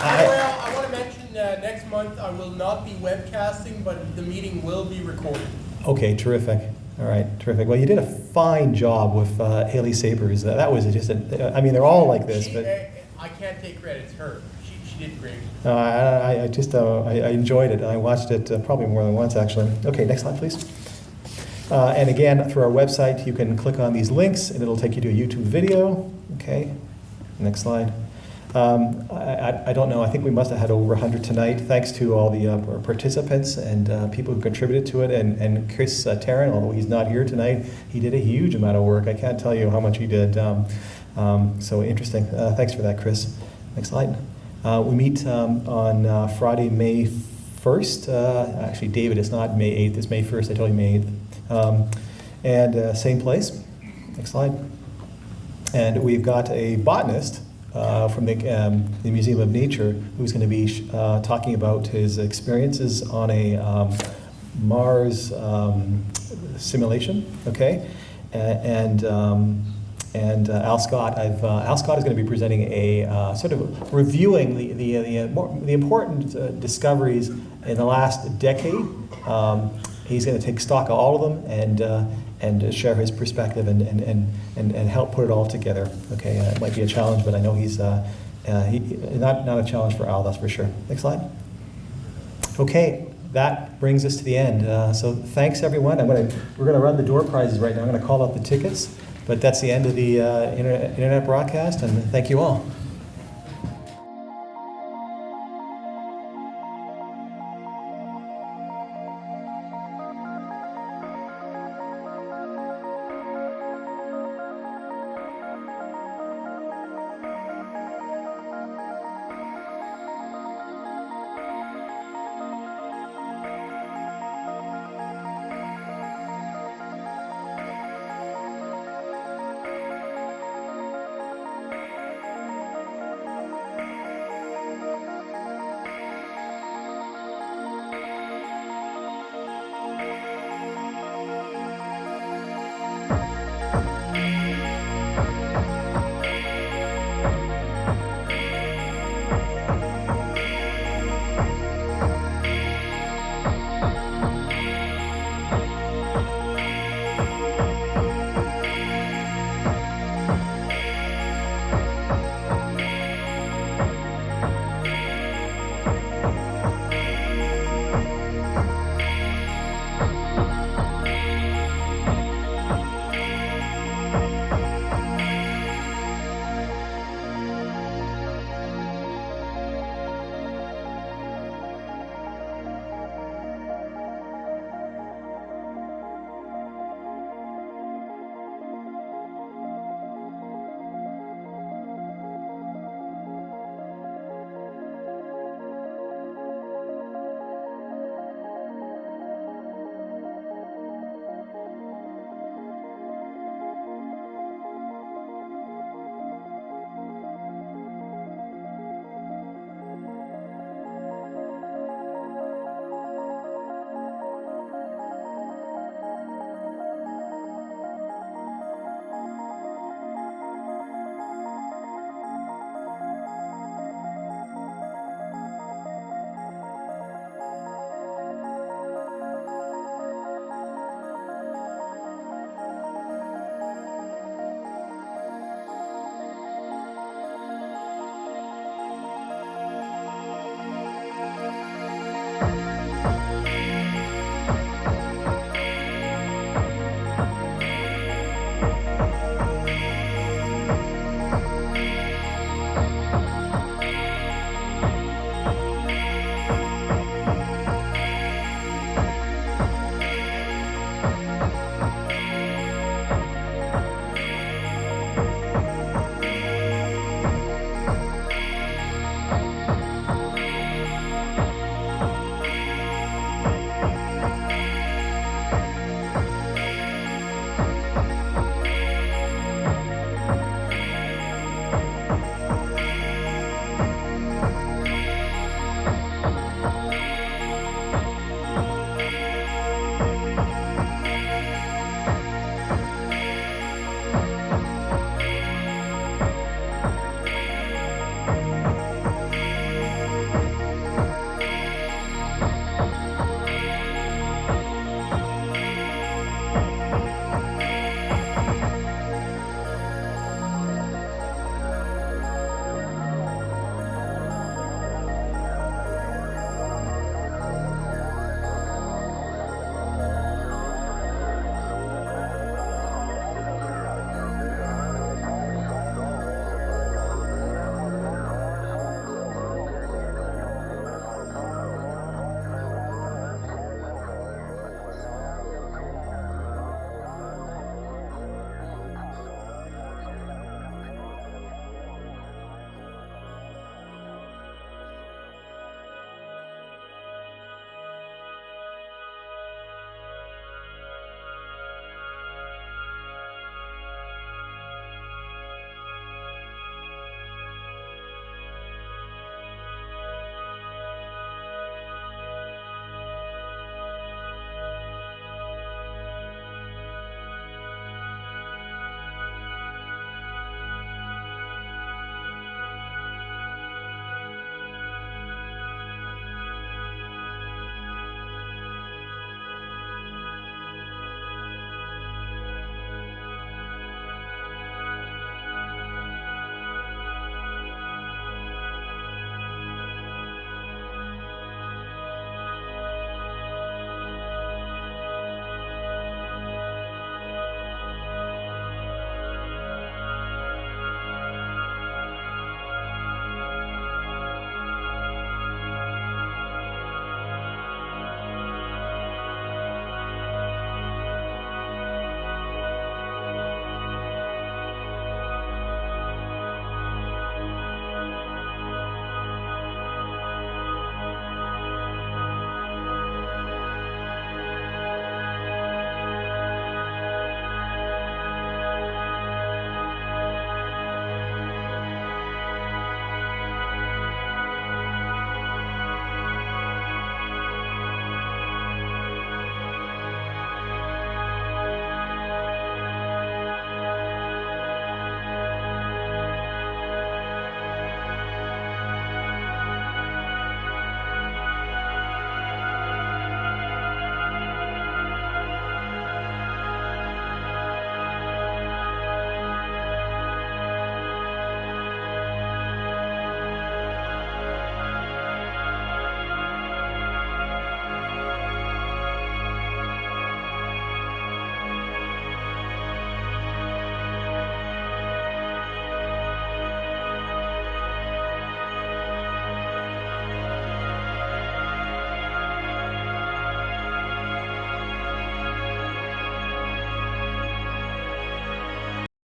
I want to mention next month I will not be webcasting, but the meeting will be recorded. Okay, terrific. All right, terrific. Well, you did a fine job with Haley Sabers. That was just I mean, they're all like this, but I can't take credit. It's her. She did great. I enjoyed it. I watched it probably more than once, actually. Okay, next slide, please. And again, through our website, you can click on these links, and it'll take you to a YouTube video. Okay, next slide. I don't know. I think we must have had over 100 tonight. Thanks to all the participants and people who contributed to it. And Chris Tarrant, although he's not here tonight, he did a huge amount of work. I can't tell you how much he did. So interesting. Thanks for that, Chris. Next slide. We meet on Friday, May 1st. Actually, David, it's not May 8th. It's May 1st. I told you May 8th. And same place. Next slide. And we've got a botanist from the Museum of Nature who's going to be talking about his experiences on a Mars simulation. Okay. And Al Scott, Al Scott is going to be presenting a sort of reviewing the important discoveries in the last decade. He's going to take stock of all of them and share his perspective and help put it all together. Okay, it might be a challenge, but I know he's not a challenge for Al, that's for sure. Next slide. Okay, that brings us to the end. So thanks, everyone. We're going to run the door prizes right now. I'm going to call out the tickets, but that's the end of the internet broadcast, and thank you all.